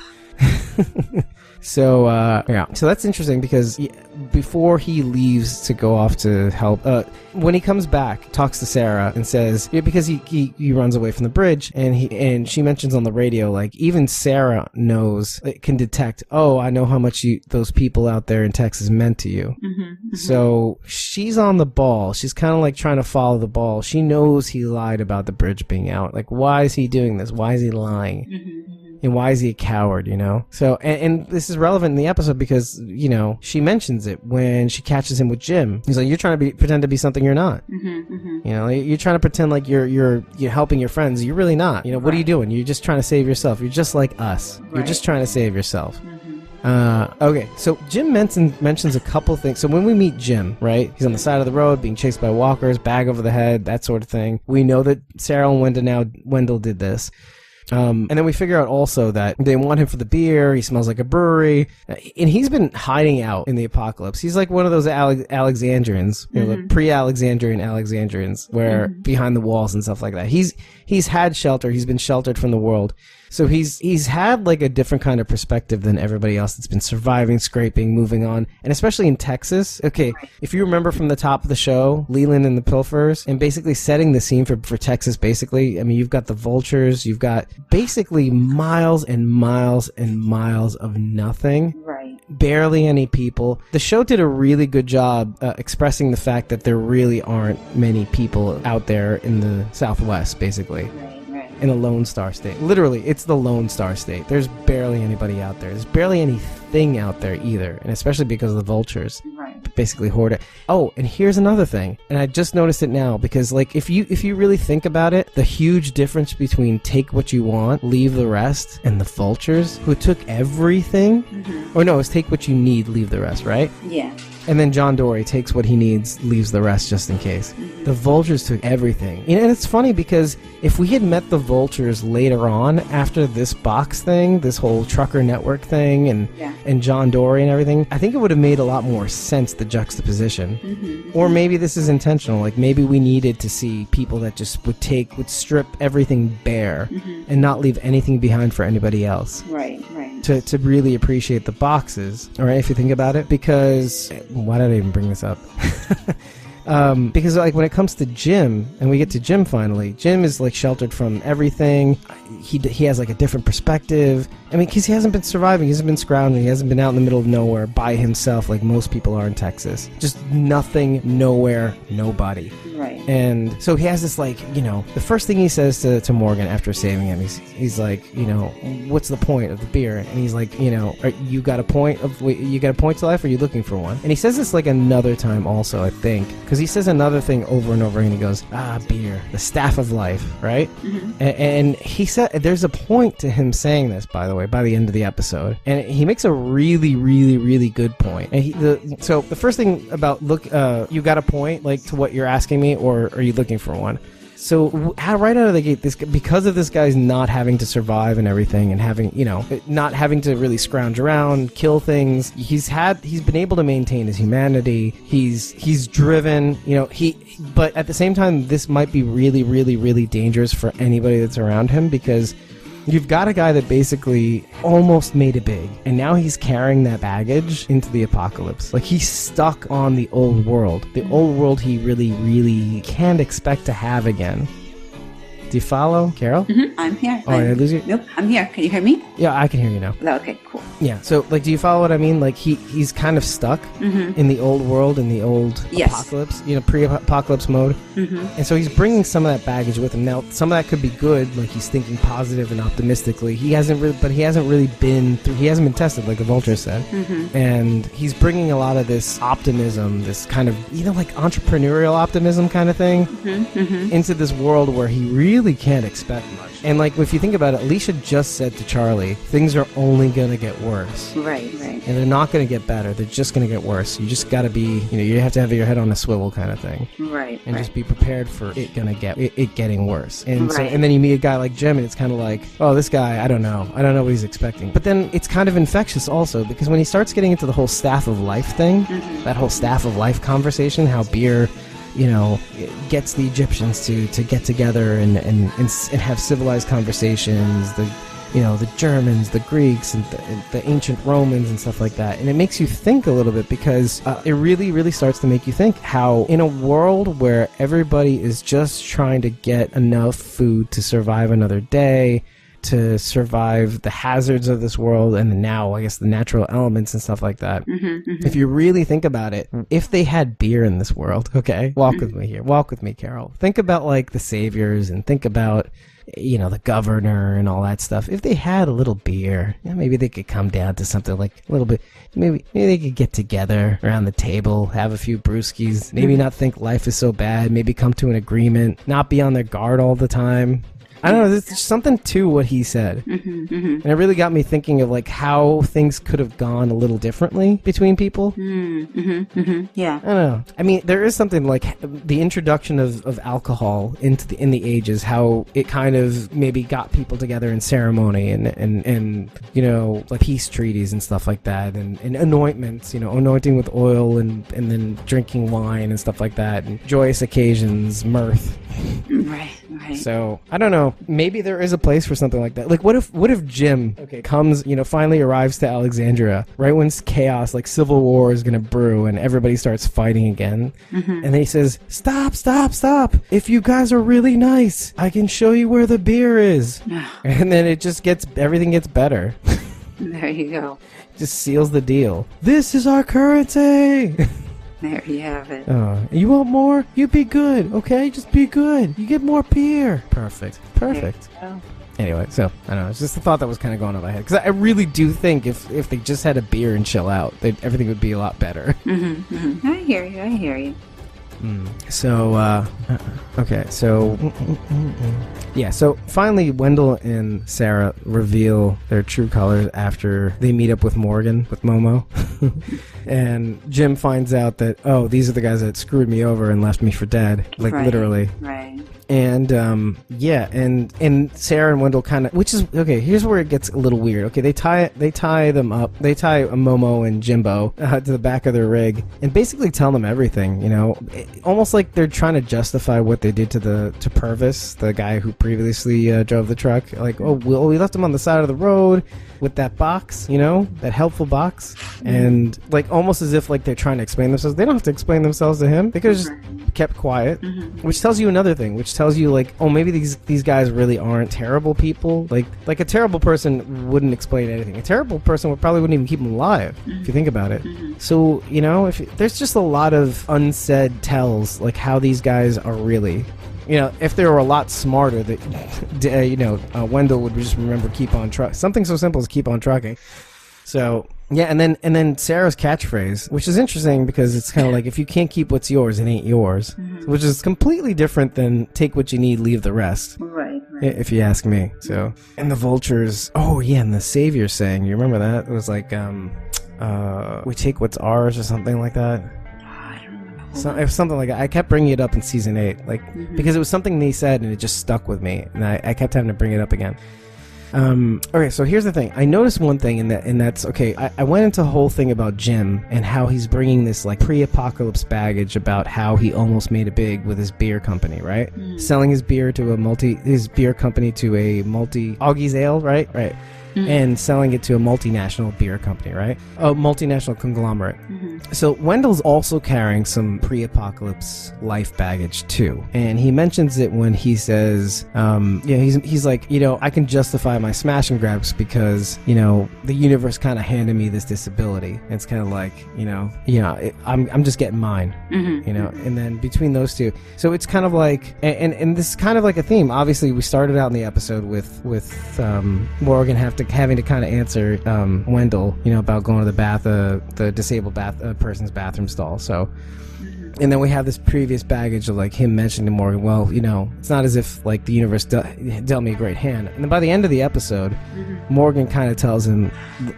S2: So that's interesting because before he leaves to go off to help, when he comes back, talks to Sarah and says, because he runs away from the bridge, and she mentions on the radio, like, even Sarah knows, can detect, oh, I know how much those people out there in Texas meant to you. So she's on the ball. She's kind of like trying to follow the ball. She knows he lied about the bridge being out. Like, why is he doing this? Why is he lying? And why is he a coward, you know? So, and this is relevant in the episode because, you know, she mentions it when she catches him with Jim. He's like, you're trying to pretend to be something you're not. You know, you're trying to pretend like you're helping your friends. You're really not. You know, what are you doing? You're just trying to save yourself. You're just like us. You're just trying to save yourself. Okay, so Jim mentions a couple things. So when we meet Jim, right, he's on the side of the road being chased by walkers, bag over the head, that sort of thing. We know that Sarah Wendell did this. And then we figure out also that they want him for the beer. He smells like a brewery, and he's been hiding out in the apocalypse. He's like one of those Alexandrians, you know, the pre-Alexandrian Alexandrians, where behind the walls and stuff like that. He's had shelter. He's been sheltered from the world. So he's had like a different kind of perspective than everybody else that's been surviving, scraping, moving on, and especially in Texas. Okay, if you remember from the top of the show, Leland and the Pilfers, and basically setting the scene for Texas, basically, I mean, you've got the Vultures, you've got basically miles and miles and miles of nothing. Right. Barely any people. The show did a really good job expressing the fact that there really aren't many people out there in the Southwest, basically. In a Lone Star State. Literally, it's the Lone Star State. There's barely anybody out there. There's barely anything out there either, and especially because of the Vultures. Right. Basically hoard it. Oh, and here's another thing, and I just noticed it now, because like if you really think about it, the huge difference between Take What You Want, Leave the Rest, and the Vultures, who took everything, or no, it's Take What You Need, Leave the Rest, right? Yeah. And then John Dorie takes what he needs, leaves the rest just in case. The Vultures took everything. You know, and it's funny because if we had met the Vultures later on, after this box thing, this whole trucker network thing, and John Dorie and everything, I think it would have made a lot more sense, the juxtaposition. Or maybe this is intentional. Like maybe we needed to see people that just would strip everything bare and not leave anything behind for anybody else. Right. To really appreciate the boxes, all right, if you think about it, because why did I even bring this up? Because like when it comes to Jim, and we get to Jim finally, Jim is like sheltered from everything. He has like a different perspective. I mean, because he hasn't been surviving, he hasn't been scrounging, he hasn't been out in the middle of nowhere by himself like most people are in Texas. Just nothing, nowhere, nobody.
S3: Right.
S2: And so he has this like, the first thing he says to Morgan after saving him, he's like, what's the point of the beer? And he's like, you got a point to life, or are you looking for one? And he says this like another time also, I think, because he says another thing over and over, and he goes, beer, the staff of life, right? Mm-hmm. And he said, there's a point to him saying this, by the way, by the end of the episode, and he makes a really, really, really good point. And so the first thing about you got a point, like, to what you're asking me, or are you looking for one? So right out of the gate, because of this guy's not having to survive and everything, and having, not having to really scrounge around, kill things, he's been able to maintain his humanity. He's driven, but at the same time, this might be really, really, really dangerous for anybody that's around him, because you've got a guy that basically almost made it big, and now he's carrying that baggage into the apocalypse. Like, he's stuck on the old world. The old world he really, really can't expect to have again. Do you follow, Carol?
S3: Mm-hmm. I'm here.
S2: Oh, did I lose you?
S3: Nope, I'm here. Can you hear me?
S2: Yeah, I can hear you now.
S3: Oh, okay, cool.
S2: Yeah, so, like, do you follow what I mean? Like, he's kind of stuck in the old world, in the old apocalypse, pre-apocalypse mode. Mm-hmm. And so he's bringing some of that baggage with him. Now, some of that could be good, like he's thinking positive and optimistically. He hasn't really been tested, like the Vultures said. Mm-hmm. And he's bringing a lot of this optimism, this kind of, like entrepreneurial optimism kind of thing, into this world where he really can't expect much. And like, if you think about it, Alicia just said to Charlie, things are only going to get worse.
S3: Right.
S2: And they're not going to get better. They're just going to get worse. You just got to be, you have to have your head on a swivel kind of thing.
S3: Right.
S2: And just be prepared for it getting worse. And so, and then you meet a guy like Jim, and it's kind of like, oh, this guy, I don't know what he's expecting. But then it's kind of infectious also, because when he starts getting into the whole staff of life thing, that whole staff of life conversation, how beer, gets the Egyptians to get together and have civilized conversations, the Germans, the Greeks, and the ancient Romans and stuff like that. And it makes you think a little bit, because it really, really starts to make you think how in a world where everybody is just trying to get enough food to survive another day, to survive the hazards of this world, and now, I guess, the natural elements and stuff like that. If you really think about it, if they had beer in this world, okay, walk with me here. Walk with me, Carol. Think about, like, the saviors, and think about, the governor and all that stuff. If they had a little beer, maybe they could come down to something like a little bit, maybe they could get together around the table, have a few brewskis, maybe not think life is so bad, maybe come to an agreement, not be on their guard all the time. I don't know, there's something to what he said. And it really got me thinking of, like, how things could have gone a little differently between people.
S3: Yeah.
S2: I don't know. I mean, there is something like the introduction of alcohol in the ages, how it kind of maybe got people together in ceremony and like peace treaties and stuff like that, and anointments, anointing with oil and then drinking wine and stuff like that, and joyous occasions, mirth.
S3: Right.
S2: So, I don't know. Maybe there is a place for something like that. Like, what if Jim comes, finally arrives to Alexandria right when chaos, like civil war, is going to brew and everybody starts fighting again. And then he says, stop. If you guys are really nice, I can show you where the beer is. And then everything gets better.
S3: There you go.
S2: Just seals the deal. This is our currency.
S3: There you have it.
S2: You want more? You be good, okay? Just be good. You get more beer. Perfect. Anyway, so, I don't know. It's just a thought that was kind of going on my head. Because I really do think if they just had a beer and chill out, everything would be a lot better.
S3: I hear you.
S2: So, okay, so, yeah, so finally Wendell and Sarah reveal their true colors after they meet up with Morgan, with Momo, and Jim finds out that, oh, these are the guys that screwed me over and left me for dead, like, literally.
S3: Right.
S2: And, and Sarah and Wendell kind of, which is, okay, here's where it gets a little weird. Okay, they tie them up, they tie Momo and Jimbo to the back of their rig, and basically tell them everything, almost like they're trying to justify what they did to Purvis, the guy who previously drove the truck. Like, oh, we left him on the side of the road with that box, that helpful box, and like almost as if like they're trying to explain themselves. They don't have to explain themselves to him. They could have just kept quiet, which tells you another thing, which tells you like, oh, maybe these guys really aren't terrible people. Like a terrible person wouldn't explain anything. A terrible person probably wouldn't even keep them alive, if you think about it. So, there's just a lot of unsaid tells, like how these guys are really. If they were a lot smarter, that Wendell would just remember keep on trucking. Something so simple as keep on trucking. So yeah, and then Sarah's catchphrase, which is interesting because it's kind of like, if you can't keep what's yours, it ain't yours, which is completely different than take what you need, leave the rest.
S3: Right.
S2: If you ask me. So, and the Vultures. Oh yeah, and the Savior saying, you remember that? It was like, we take what's ours or something like that. So it was something like that. I kept bringing it up in season 8, because it was something they said and it just stuck with me, and I kept having to bring it up again. Okay, so here's the thing. I noticed one thing, and that's okay. I went into a whole thing about Jim and how he's bringing this like pre-apocalypse baggage about how he almost made it big with his beer company, right? Selling his beer to his beer company to a Augie's Ale, right? Right. And selling it to a multinational beer company, right? A multinational conglomerate. So Wendell's also carrying some pre-apocalypse life baggage too, and he mentions it when he says, he's like, I can justify my smash and grabs because the universe kind of handed me this disability. And it's kind of like, I'm just getting mine, and then between those two, so it's kind of like, and this is kind of like a theme. Obviously, we started out in the episode with Morgan having to kind of answer Wendell, about going to the disabled person's bathroom stall. So, and then we have this previous baggage of like him mentioning to Morgan, well, it's not as if like the universe dealt me a great hand. And then by the end of the episode, Morgan kind of tells him,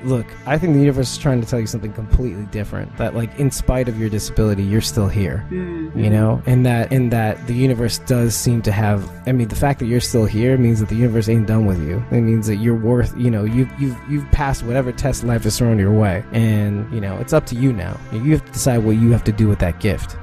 S2: look, I think the universe is trying to tell you something completely different. That like in spite of your disability, you're still here, and that the universe does seem to have. I mean, the fact that you're still here means that the universe ain't done with you. It means that you're worth. You've passed whatever test life has thrown your way, and it's up to you now. You have to decide what you have to do with that gift.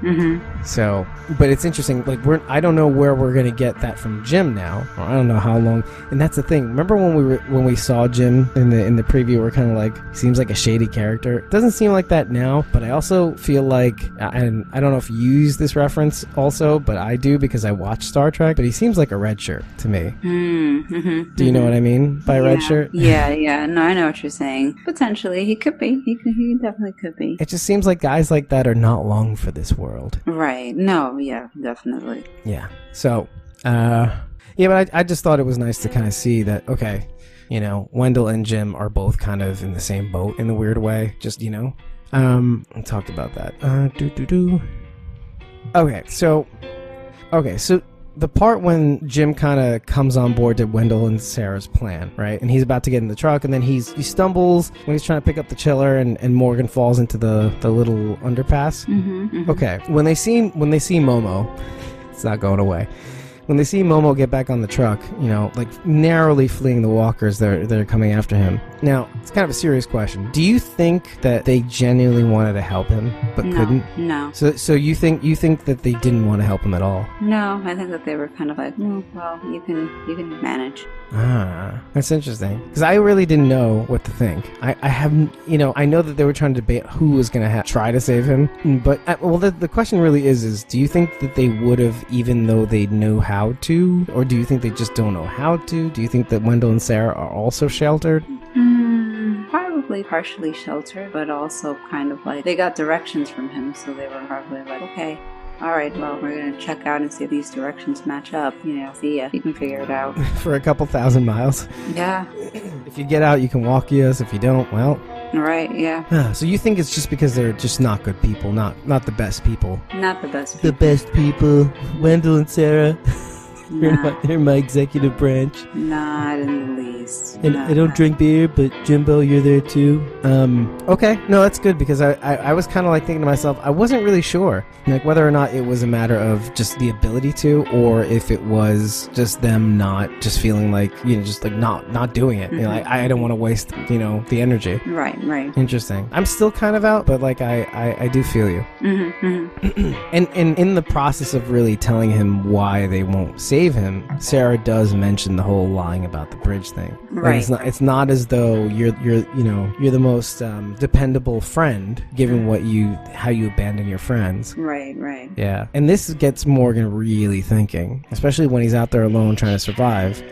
S2: So, but it's interesting. Like I don't know where we're gonna get that from Jim now. Or I don't know how long. And that's the thing. Remember when we saw Jim in the preview? We're kind of like, seems like a shady character. It doesn't seem like that now. But I also feel like, and I don't know if you use this reference also, but I do because I watch Star Trek. But he seems like a red shirt to me. Do you know what I mean by red shirt?
S3: Yeah. No, I know what you're saying. Potentially, he could be. He definitely could be.
S2: It just seems like guys like that are not long for this world.
S3: Right. No, yeah, definitely.
S2: Yeah. So, but I just thought it was nice to kind of see that, okay, Wendell and Jim are both kind of in the same boat in a weird way. Just, I talked about that. Okay, so the part when Jim kind of comes on board to Wendell and Sarah's plan, right? And he's about to get in the truck, and then he stumbles when he's trying to pick up the chiller, and Morgan falls into the little underpass. Okay, when they see Momo, it's not going away. When they see Momo get back on the truck, like narrowly fleeing the walkers that are coming after him. Now, it's kind of a serious question. Do you think that they genuinely wanted to help him but couldn't?
S3: No.
S2: So you think that they didn't want to help him at all?
S3: No, I think that they were kind of like, well, you can manage.
S2: Ah, that's interesting. Because I really didn't know what to think. I haven't, I know that they were trying to debate who was going to try to save him. But, the question really is do you think that they would have, even though they knew how to? Or do you think they just don't know how to? Do you think that Wendell and Sarah are also sheltered?
S3: Probably partially sheltered, but also kind of like they got directions from him, so they were probably like, okay, all right, well, we're going to check out and see if these directions match up. See ya. You can figure it out.
S2: For a couple thousand miles?
S3: Yeah.
S2: If you get out, you can walk us. If you don't, well...
S3: Right, yeah.
S2: So you think it's just because they're just not good people, not the best people?
S3: Not the best people.
S2: The best people. Wendell and Sarah. They're my executive branch.
S3: Not in the least. least.
S2: And I don't drink beer, but Jimbo, you're there too. Okay, no, that's good because I was kind of like thinking to myself, I wasn't really sure, like whether or not it was a matter of just the ability to, or if it was just them not just feeling like, just like not doing it. I don't want to waste, the energy.
S3: Right.
S2: Interesting. I'm still kind of out, but like I do feel you. And in the process of really telling him why they won't save him, Sarah does mention the whole lying about the bridge thing.
S3: Right.
S2: Like it's not as though you're the most dependable friend, given how you abandon your friends.
S3: Right.
S2: Yeah. And this gets Morgan really thinking, especially when he's out there alone trying to survive.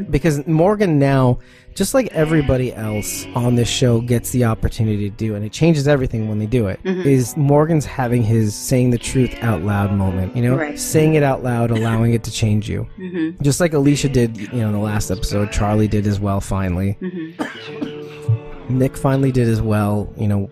S2: Because Morgan now, just like everybody else on this show gets the opportunity to do, and it changes everything when they do it, is Morgan's having his saying the truth out loud moment,
S3: Right.
S2: saying it out loud, allowing it to change you. Just like Alicia did, in the last episode, Charlie did as well, finally. Nick finally did as well,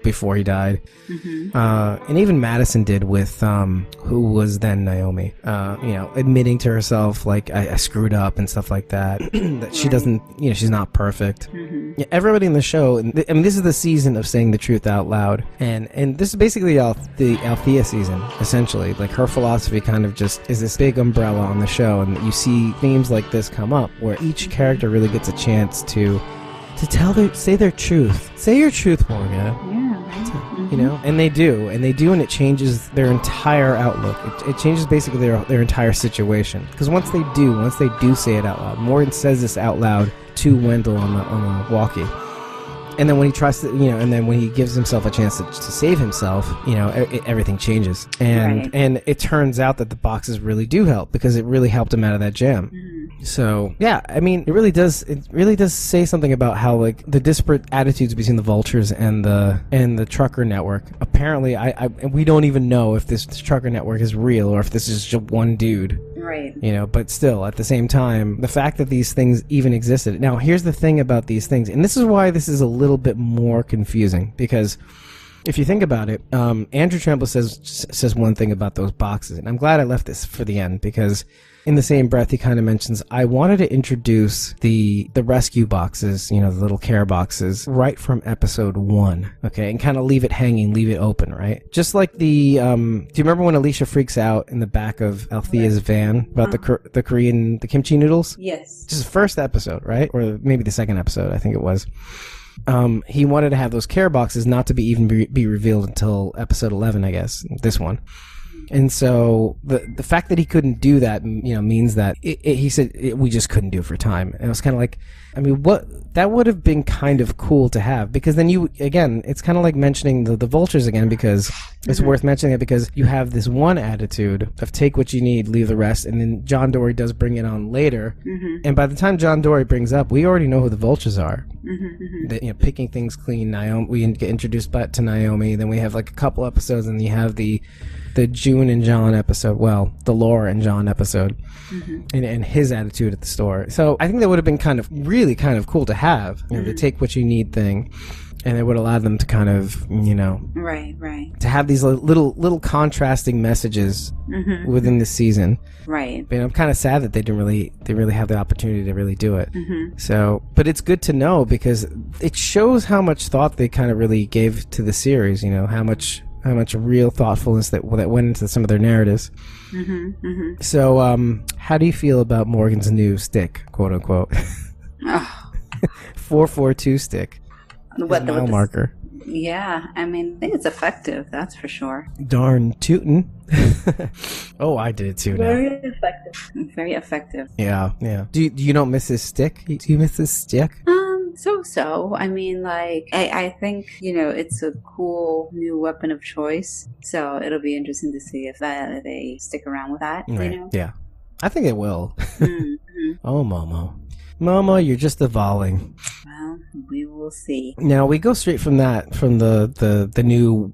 S2: before he died. And even Madison did with, who was then Naomi, admitting to herself, like, I screwed up and stuff like that, that she doesn't, she's not perfect. Yeah, everybody in the show, I mean, this is the season of saying the truth out loud. And this is basically the Althea season, essentially. Like, her philosophy kind of just is this big umbrella on the show, and you see themes like this come up, where each character really gets a chance to say their truth. Say your truth, Morgan.
S3: Yeah.
S2: And they do, and it changes their entire outlook. It changes basically their entire situation. Because once they do say it out loud, Morgan says this out loud to Wendell on the walkie. And then when he tries to, and then when he gives himself a chance to save himself, everything changes. And it turns out that the boxes really do help, because it really helped him out of that jam. So, yeah, I mean, it really does say something about how, like, the disparate attitudes between the Vultures and the trucker network. Apparently, we don't even know if this trucker network is real or if this is just one dude.
S3: Right.
S2: But still, at the same time, the fact that these things even existed. Now, here's the thing about these things, and this is why this is a little bit more confusing, because if you think about it, Andrew Tremble says one thing about those boxes, and I'm glad I left this for the end, because in the same breath, he kind of mentions, I wanted to introduce the rescue boxes, the little care boxes, right from episode 1, okay, and kind of leave it hanging, leave it open, right? Just like do you remember when Alicia freaks out in the back of Althea's van about the Korean, the kimchi noodles?
S3: Yes.
S2: Just the first episode, right? Or maybe the second episode, I think it was. He wanted to have those care boxes not to be revealed until episode 11, I guess, this one. And so the fact that he couldn't do that, means that he said we just couldn't do it for time. And it was kind of like, I mean, that would have been kind of cool to have, because then it's kind of like mentioning the Vultures again, because it's worth mentioning it, because you have this one attitude of take what you need, leave the rest, and then John Dorie does bring it on later. And by the time John Dorie brings up, we already know who the Vultures are. Picking things clean. Naomi, we get introduced to Naomi. Then we have like a couple episodes, and you have the June and John episode, the Laura and John episode, and his attitude at the store. So I think that would have been really kind of cool to have, the take what you need thing, and it would allow them to kind of,
S3: right,
S2: to have these little contrasting messages within the season.
S3: Right.
S2: But I'm kind of sad that they really have the opportunity to really do it. So, but it's good to know, because it shows how much thought they kind of really gave to the series, how much real thoughtfulness that went into some of their narratives. So, how do you feel about Morgan's new stick, quote unquote? 442 stick.
S3: What
S2: mile marker?
S3: Yeah, I mean, I think it's effective. That's for sure.
S2: Darn tootin'. Oh, I did it too.
S3: Very effective. Very effective.
S2: Yeah. Do you don't miss his stick? Do you miss his stick?
S3: So. I mean, like, I think, it's a cool new weapon of choice. So it'll be interesting to see if they stick around with that,
S2: right. Yeah. I think it will. Oh, Momo, you're just evolving.
S3: Well, we will see.
S2: Now, we go straight from that, from the new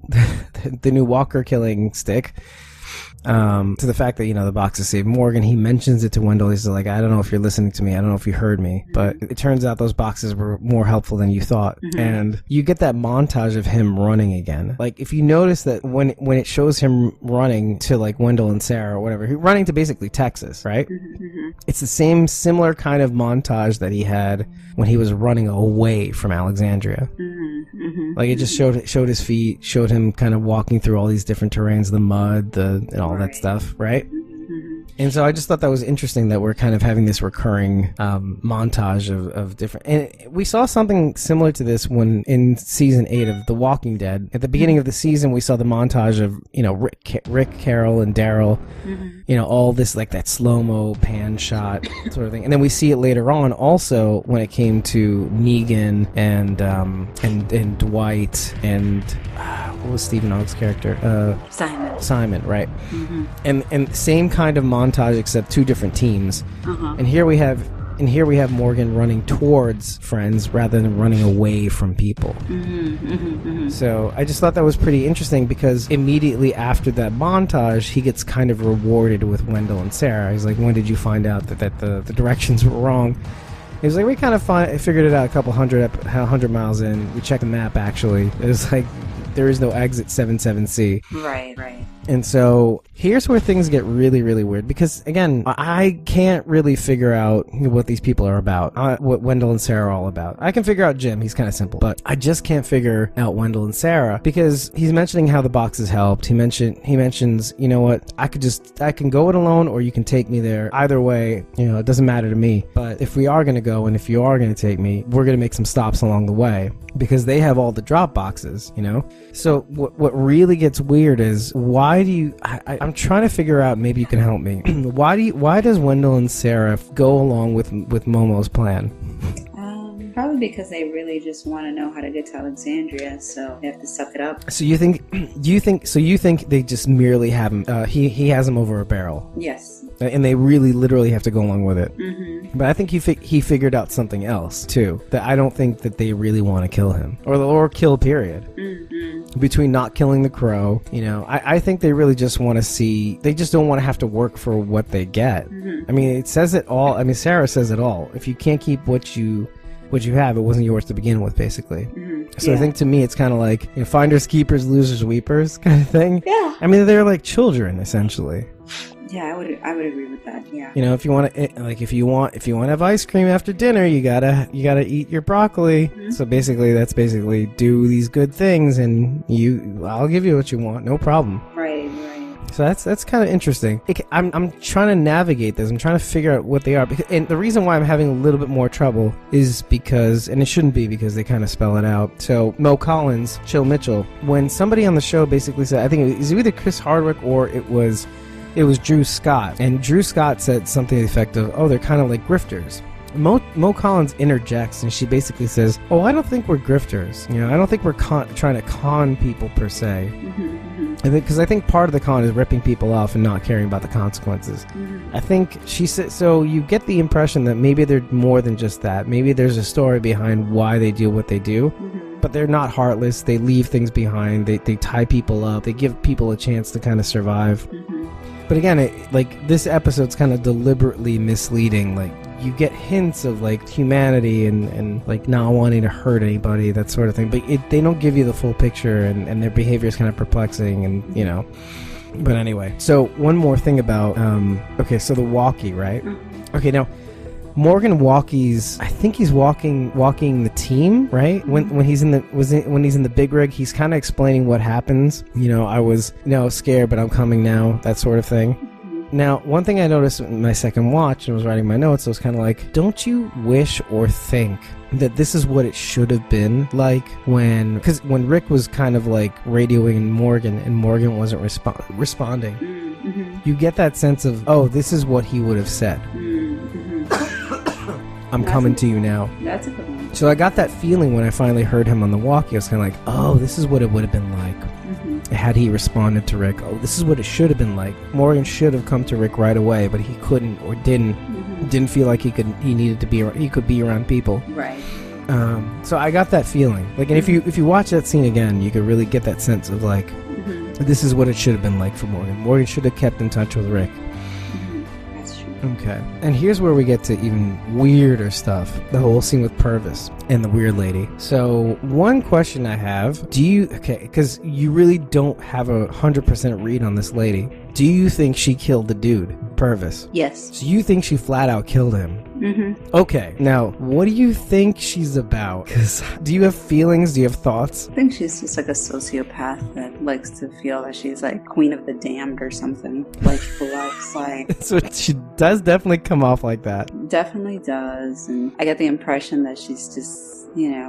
S2: the new Walker killing stick. to the fact that, the boxes saved Morgan. He mentions it to Wendell. He's like, I don't know if you're listening to me. I don't know if you heard me. But it turns out those boxes were more helpful than you thought. And you get that montage of him running again. Like, if you notice that when it shows him running to, like, Wendell and Sarah or whatever, he's running to basically Texas, right? It's the same similar kind of montage that he had when he was running away from Alexandria. Like, it just showed his feet, showed him kind of walking through all these different terrains, the mud, and all that stuff, right? And so I just thought that was interesting that we're kind of having this recurring montage of different... And we saw something similar to this when in season 8 of The Walking Dead. At the beginning of the season, we saw the montage of, Rick, Carol, and Daryl. All this, like, that slow-mo pan shot sort of thing. And then we see it later on also when it came to Negan and Dwight and... what was Stephen Ogg's character? Simon, right. And same kind of montage except two different teams. And here we have Morgan running towards friends rather than running away from people. So I just thought that was pretty interesting because immediately after that montage, he gets kind of rewarded with Wendell and Sarah. He's like, when did you find out that the directions were wrong? He was like, we kind of figured it out a couple 100 miles in. We checked the map, actually. It was like, there is no exit 77C. Right. And so here's where things get really, really weird because, again, I can't really figure out what these people are about, what Wendell and Sarah are all about. I can figure out Jim. He's kind of simple. But I just can't figure out Wendell and Sarah because he's mentioning how the boxes helped. He mentions, you know what, I can go it alone or you can take me there. Either way, it doesn't matter to me. But if we are going to go and if you are going to take me, we're going to make some stops along the way because they have all the drop boxes, So what really gets weird is why do you... I'm trying to figure out, maybe you can help me. Why does Wendell and Sarah go along with Momo's plan?
S3: Probably because they really just want to know how to get to Alexandria, so they have to suck it up. So
S2: you think they just merely have him? He has him over a barrel.
S3: Yes.
S2: And they really, literally have to go along with it. But I think he figured out something else too. That I don't think that they really want to kill him or kill. Period. Between not killing the crow, I think they really just want to see. They just don't want to have to work for what they get. I mean, it says it all. I mean, Sarah says it all. If you can't keep what you have, it wasn't yours to begin with, basically. So I think to me, it's kind of like finders keepers, losers weepers kind of thing. Yeah. I mean, they're like children essentially.
S3: Yeah, I would agree with that. Yeah.
S2: If you want to, if you want to have ice cream after dinner, you gotta eat your broccoli. So basically, that's do these good things, and I'll give you what you want, no problem. Right. So that's kind of interesting. I'm trying to navigate this. I'm trying to figure out what they are. And the reason why I'm having a little bit more trouble is because, and it shouldn't be because they kind of spell it out. So Mo Collins, Chill Mitchell, when somebody on the show basically said, I think it was either Chris Hardwick or it was Drew Scott. And Drew Scott said something to the effect of, oh, they're kind of like grifters. Mo Collins interjects and she basically says, oh, I don't think we're grifters. I don't think we're trying to con people per se. Because I think part of the con is ripping people off and not caring about the consequences. I think she said, so you get the impression that maybe they're more than just that. Maybe there's a story behind why they do what they do. But they're not heartless. They leave things behind. They tie people up. They give people a chance to kind of survive. But again, this episode's kind of deliberately misleading. Like, you get hints of, like, humanity and like, not wanting to hurt anybody, that sort of thing. But they don't give you the full picture, and their behavior is kind of perplexing, and, But anyway, so one more thing about, so the walkie, right? Okay, now, Morgan walkies, I think he's walking the team, right? When he's in the big rig, he's kind of explaining what happens. I was scared, but I'm coming now, that sort of thing. Now, one thing I noticed in my second watch and was writing my notes, I was kind of like, don't you wish or think that this is what it should have been like because when Rick was kind of like radioing Morgan and Morgan wasn't responding, you get that sense of, oh, this is what he would have said. I'm coming to you now.
S3: That's a good one.
S2: So I got that feeling when I finally heard him on the walkie. I was kind of like, oh, this is what it would have been like had he responded to Rick. Oh, this is what it should have been like. Morgan should have come to Rick right away, but he couldn't or didn't feel like he could be around people.
S3: Right.
S2: So I got that feeling. Like, and if you watch that scene again, you could really get that sense of like, this is what it should have been like for Morgan. Morgan should have kept in touch with Rick.
S3: That's true.
S2: Okay. And here's where we get to even weirder stuff. The whole scene with Purvis and the weird lady. So, one question I have, because you really don't have 100% read on this lady. Do you think she killed the dude, Purvis?
S3: Yes.
S2: So you think she flat out killed him?
S3: Mm-hmm.
S2: Okay. Now, what do you think she's about? Because do you have feelings? Do you have thoughts?
S3: I think she's just like a sociopath that likes to feel that she's like queen of the damned or something. Like she likes like...
S2: So she does definitely come off like that.
S3: Definitely does. And I get the impression that she's just...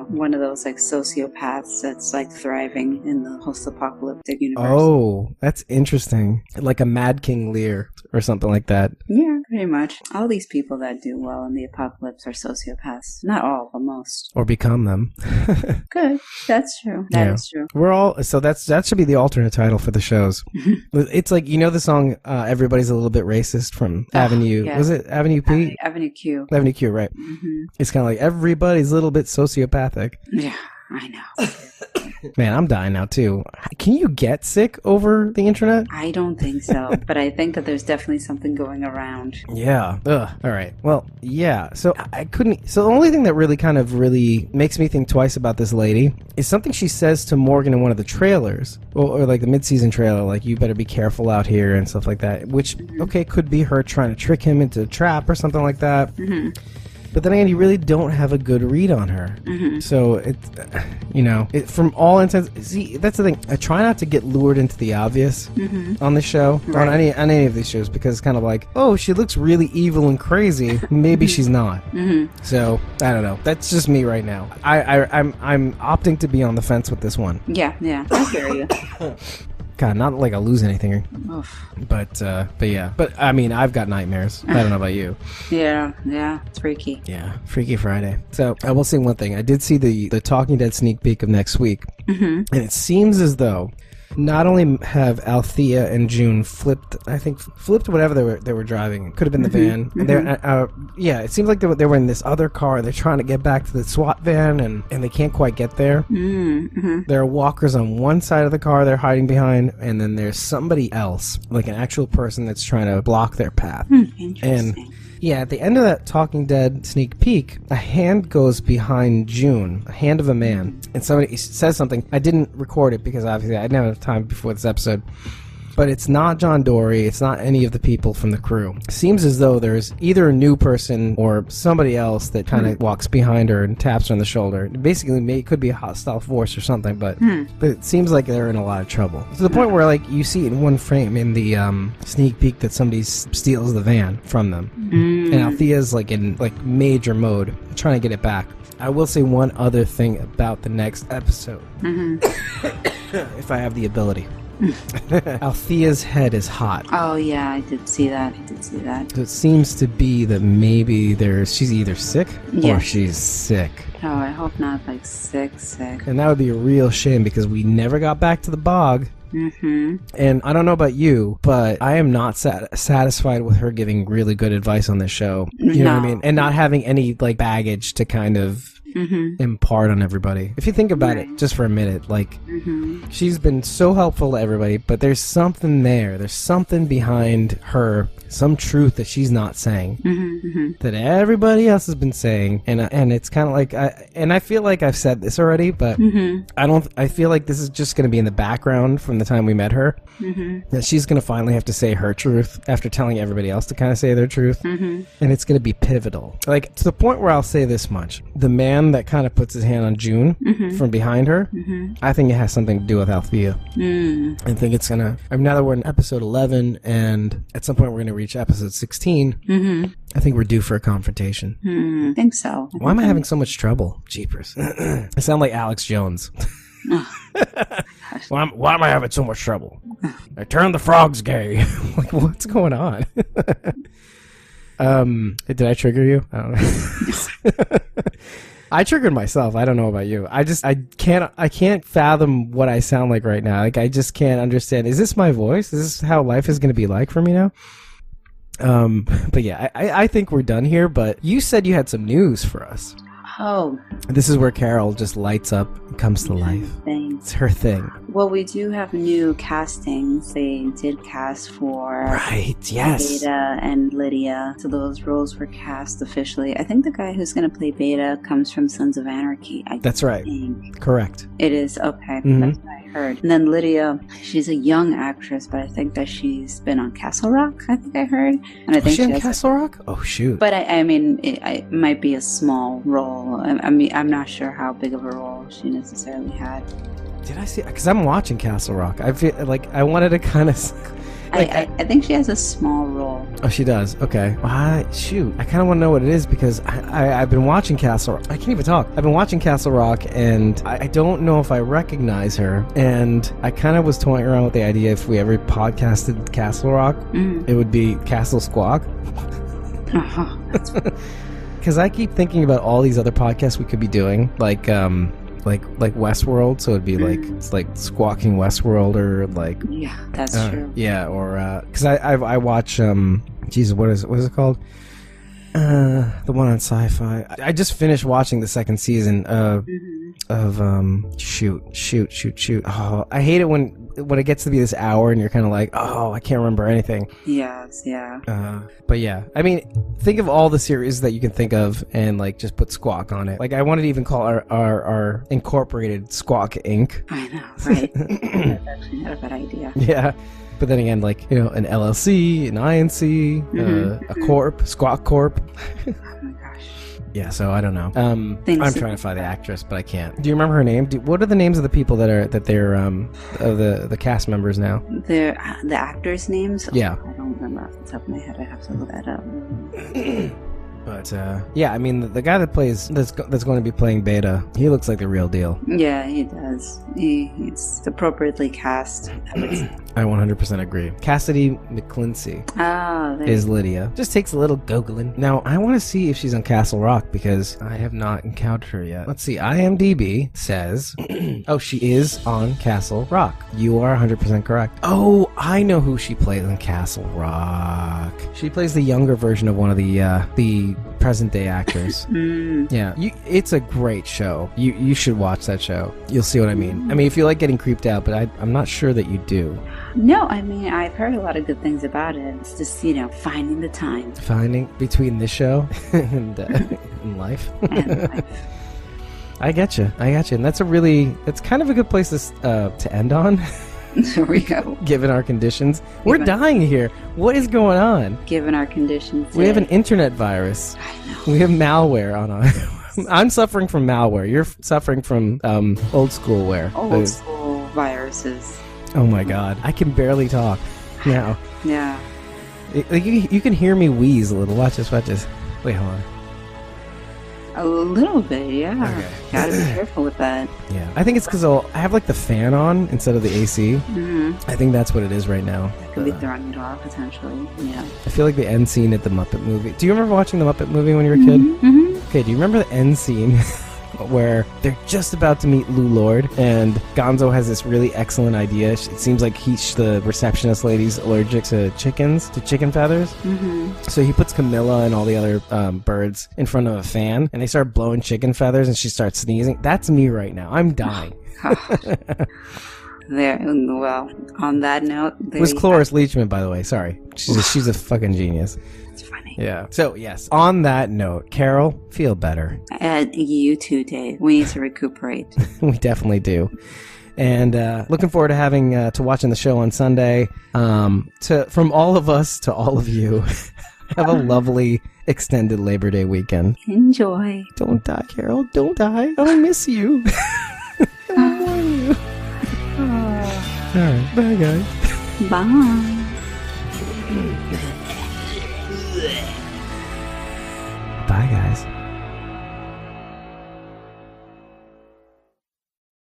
S3: one of those like sociopaths that's like thriving in the post-apocalyptic universe.
S2: Oh, that's interesting. Like a Mad King Lear or something like that.
S3: Yeah, pretty much. All these people that do well in the apocalypse are sociopaths. Not all, but most.
S2: Or become them.
S3: Good. That's true. That is true.
S2: That should be the alternate title for the shows. It's like, the song Everybody's a Little Bit Racist from Avenue.
S3: Yeah.
S2: Was it Avenue P?
S3: Avenue Q.
S2: Avenue Q, right.
S3: Mm-hmm.
S2: It's kind of like everybody's a little bit sociopathic.
S3: Yeah, I know.
S2: Man, I'm dying now too. Can you get sick over the internet?
S3: I don't think so, but I think that there's definitely something going around.
S2: Yeah. Ugh. All right. Well, yeah. So I couldn't. So the only thing that really makes me think twice about this lady is something she says to Morgan in one of the trailers, or like the mid-season trailer, like you better be careful out here and stuff like that. Which could be her trying to trick him into a trap or something like that. Mm-hmm. But then again, you really don't have a good read on her. Mm-hmm. So, from all intents... See, that's the thing. I try not to get lured into the obvious on this show, right. on any of these shows, because it's kind of like, oh, she looks really evil and crazy. Maybe she's not. Mm-hmm. So, I don't know. That's just me right now. I'm opting to be on the fence with this one.
S3: Yeah, I hear you.
S2: God, not like I'll lose anything.
S3: Oof.
S2: But yeah. But, I mean, I've got nightmares. I don't know about you.
S3: Yeah. It's freaky.
S2: Yeah, Freaky Friday. So, I will say one thing. I did see the Talking Dead sneak peek of next week. Mm-hmm. And it seems as though not only have Althea and June flipped whatever they were driving. It could have been the van. Mm-hmm. It seems like they were in this other car. They're trying to get back to the SWAT van, and they can't quite get there. Mm-hmm. There are walkers on one side of the car they're hiding behind, and then there's somebody else, like an actual person that's trying to block their path.
S3: Interesting.
S2: And yeah, at the end of that Talking Dead sneak peek, a hand goes behind June, a hand of a man, and somebody says something. I didn't record it because obviously I didn't have enough time before this episode. But it's not John Dorie. It's not any of the people from the crew. It seems as though there's either a new person or somebody else that kind of walks behind her and taps her on the shoulder. Basically, it could be a hostile force or something, but it seems like they're in a lot of trouble. To the point where, like, you see it in one frame in the sneak peek that somebody steals the van from them. And Althea's, like, in like major mode, trying to get it back. I will say one other thing about the next episode. If I have the ability. Althea's head is hot.
S3: Oh yeah, I did see that.
S2: So it seems to be that maybe she's either sick or she's sick.
S3: Oh, I hope not, like sick.
S2: And that would be a real shame because we never got back to the bog. Mm-hmm. And I don't know about you, but I am not satisfied with her giving really good advice on this show. You know what I mean? And not having any like baggage to kind of impart on everybody. If you think about it just for a minute, like she's been so helpful to everybody, but there's something there. There's something behind her, some truth that she's not saying that everybody else has been saying, and it's kind of like I feel like I've said this already, but I feel like this is just going to be in the background from the time we met her, that she's going to finally have to say her truth after telling everybody else to kind of say their truth, and it's going to be pivotal, like to the point where I'll say this much: the man that kind of puts his hand on June from behind her, I think it has something to do with Althea. I think it's gonna, now that we're in episode 11 and at some point we're gonna reach episode 16, I think we're due for a confrontation.
S3: I think so.
S2: Why am I having so much trouble? Jeepers. I sound like Alex Jones. Why am I having so much trouble? I turned the frogs gay. Like, what's going on? Did I trigger you? I don't know. I triggered myself. I don't know about you. I can't fathom what I sound like right now. Like, I just can't understand. Is this my voice? Is this how life is going to be like for me now? But yeah, I think we're done here, but you said you had some news for us.
S3: Oh,
S2: This is where Carol just lights up and comes to life.
S3: thanks.
S2: It's her thing.
S3: Well, we do have new castings. They did cast for
S2: Right, yes.
S3: Beta and Lydia. So those roles were cast officially. I think the guy who's going to play Beta comes from Sons of Anarchy.
S2: That's right.
S3: think.
S2: Correct.
S3: It is, okay.
S2: Mhm.
S3: That's what I heard. And then Lydia, she's a young actress, but I think that she's been on Castle Rock, I think I heard. And I
S2: Was
S3: think
S2: she on
S3: has
S2: Castle Rock? Oh, shoot.
S3: But I mean, it might be a small role. I mean, I'm not sure how big of a role she necessarily had.
S2: Did I see? Because I'm watching Castle Rock. I feel like I wanted to kind of. Like,
S3: I think she has a small role.
S2: Oh, she does. Okay. Shoot. I kind of want to know what it is because I've been watching Castle Rock. I can't even talk. I've been watching Castle Rock and I don't know if I recognize her. And I kind of was toying around with the idea if we ever podcasted Castle Rock, it would be Castle Squawk. Because I keep thinking about all these other podcasts we could be doing, like Westworld, so it'd be like it's like Squawking Westworld, or like
S3: Yeah, that's true.
S2: yeah, or because I watch Jesus, what is it called? The one on Sci-Fi. I just finished watching the second season of shoot. Oh, I hate it when it gets to be this hour and you're kind of like, oh, I can't remember anything.
S3: Yes, yeah.
S2: But yeah, I mean, think of all the series that you can think of and like just put Squawk on it. Like I wanted to even call our incorporated Squawk Inc.
S3: I know, right? That's actually not a bad idea.
S2: Yeah. But then again, like, you know, an LLC, an INC, a corp, Squawk Corp.
S3: Oh my gosh.
S2: Yeah, so I don't know. I'm trying to find the actress, but I can't. Do you remember her name? What are the names of the people they're of the cast members now?
S3: The actors' names?
S2: Yeah.
S3: I don't remember off the top of my head. I have to look that up.
S2: But yeah, I mean, the guy that's going to be playing Beta, he looks like the real deal.
S3: Yeah, he does. He's appropriately cast, I would say.
S2: I 100% agree. Cassady McClincy is Lydia. Just takes a little googling. Now, I want to see if she's on Castle Rock because I have not encountered her yet. Let's see. IMDb says, oh, she is on Castle Rock. You are 100% correct. Oh, I know who she plays on Castle Rock. She plays the younger version of one of the present day actors. Yeah, it's a great show. You should watch that show. You'll see what I mean. I mean, if you like getting creeped out, but I'm not sure that you do.
S3: No, I mean, I've heard a lot of good things about it. It's just, finding the time.
S2: Finding between this show and life.
S3: And life.
S2: I get you. And that's kind of a good place to end on.
S3: There we go.
S2: Given our conditions. We're dying here. What is going on?
S3: Given our conditions.
S2: We have an internet virus.
S3: I know.
S2: We have malware on our... I'm suffering from malware. You're suffering from old school wear.
S3: Old school viruses.
S2: Oh my god. I can barely talk now.
S3: Yeah.
S2: You can hear me wheeze a little. Watch this. Wait, hold on.
S3: A little bit, yeah.
S2: Okay.
S3: Gotta be careful with that.
S2: Yeah. I think it's because I have like the fan on instead of the AC.
S3: Mm-hmm.
S2: I think that's what it is right now.
S3: That could be throwing it off, potentially. Yeah.
S2: I feel like the end scene at the Muppet movie. Do you remember watching the Muppet movie when you were a kid?
S3: Mm-hmm.
S2: Okay, do you remember the end scene where they're just about to meet Lou Lord and Gonzo has this really excellent idea? It seems like the receptionist lady's allergic to chicken feathers.
S3: Mm-hmm.
S2: So he puts Camilla and all the other birds in front of a fan and they start blowing chicken feathers and she starts sneezing. That's me right now. I'm dying.
S3: Well, on that note...
S2: It was Cloris Leachman, by the way. Sorry. She's a fucking genius.
S3: It's funny.
S2: Yeah. So, yes. On that note, Carol, feel better.
S3: You too, Dave. We need to recuperate.
S2: We definitely do. And looking forward to having to watching the show on Sunday. From all of us to all of you, have a lovely extended Labor Day weekend.
S3: Enjoy.
S2: Don't die, Carol. Don't die. I miss you. I want you. All right. Bye, guys.
S3: Bye.
S2: Bye, guys.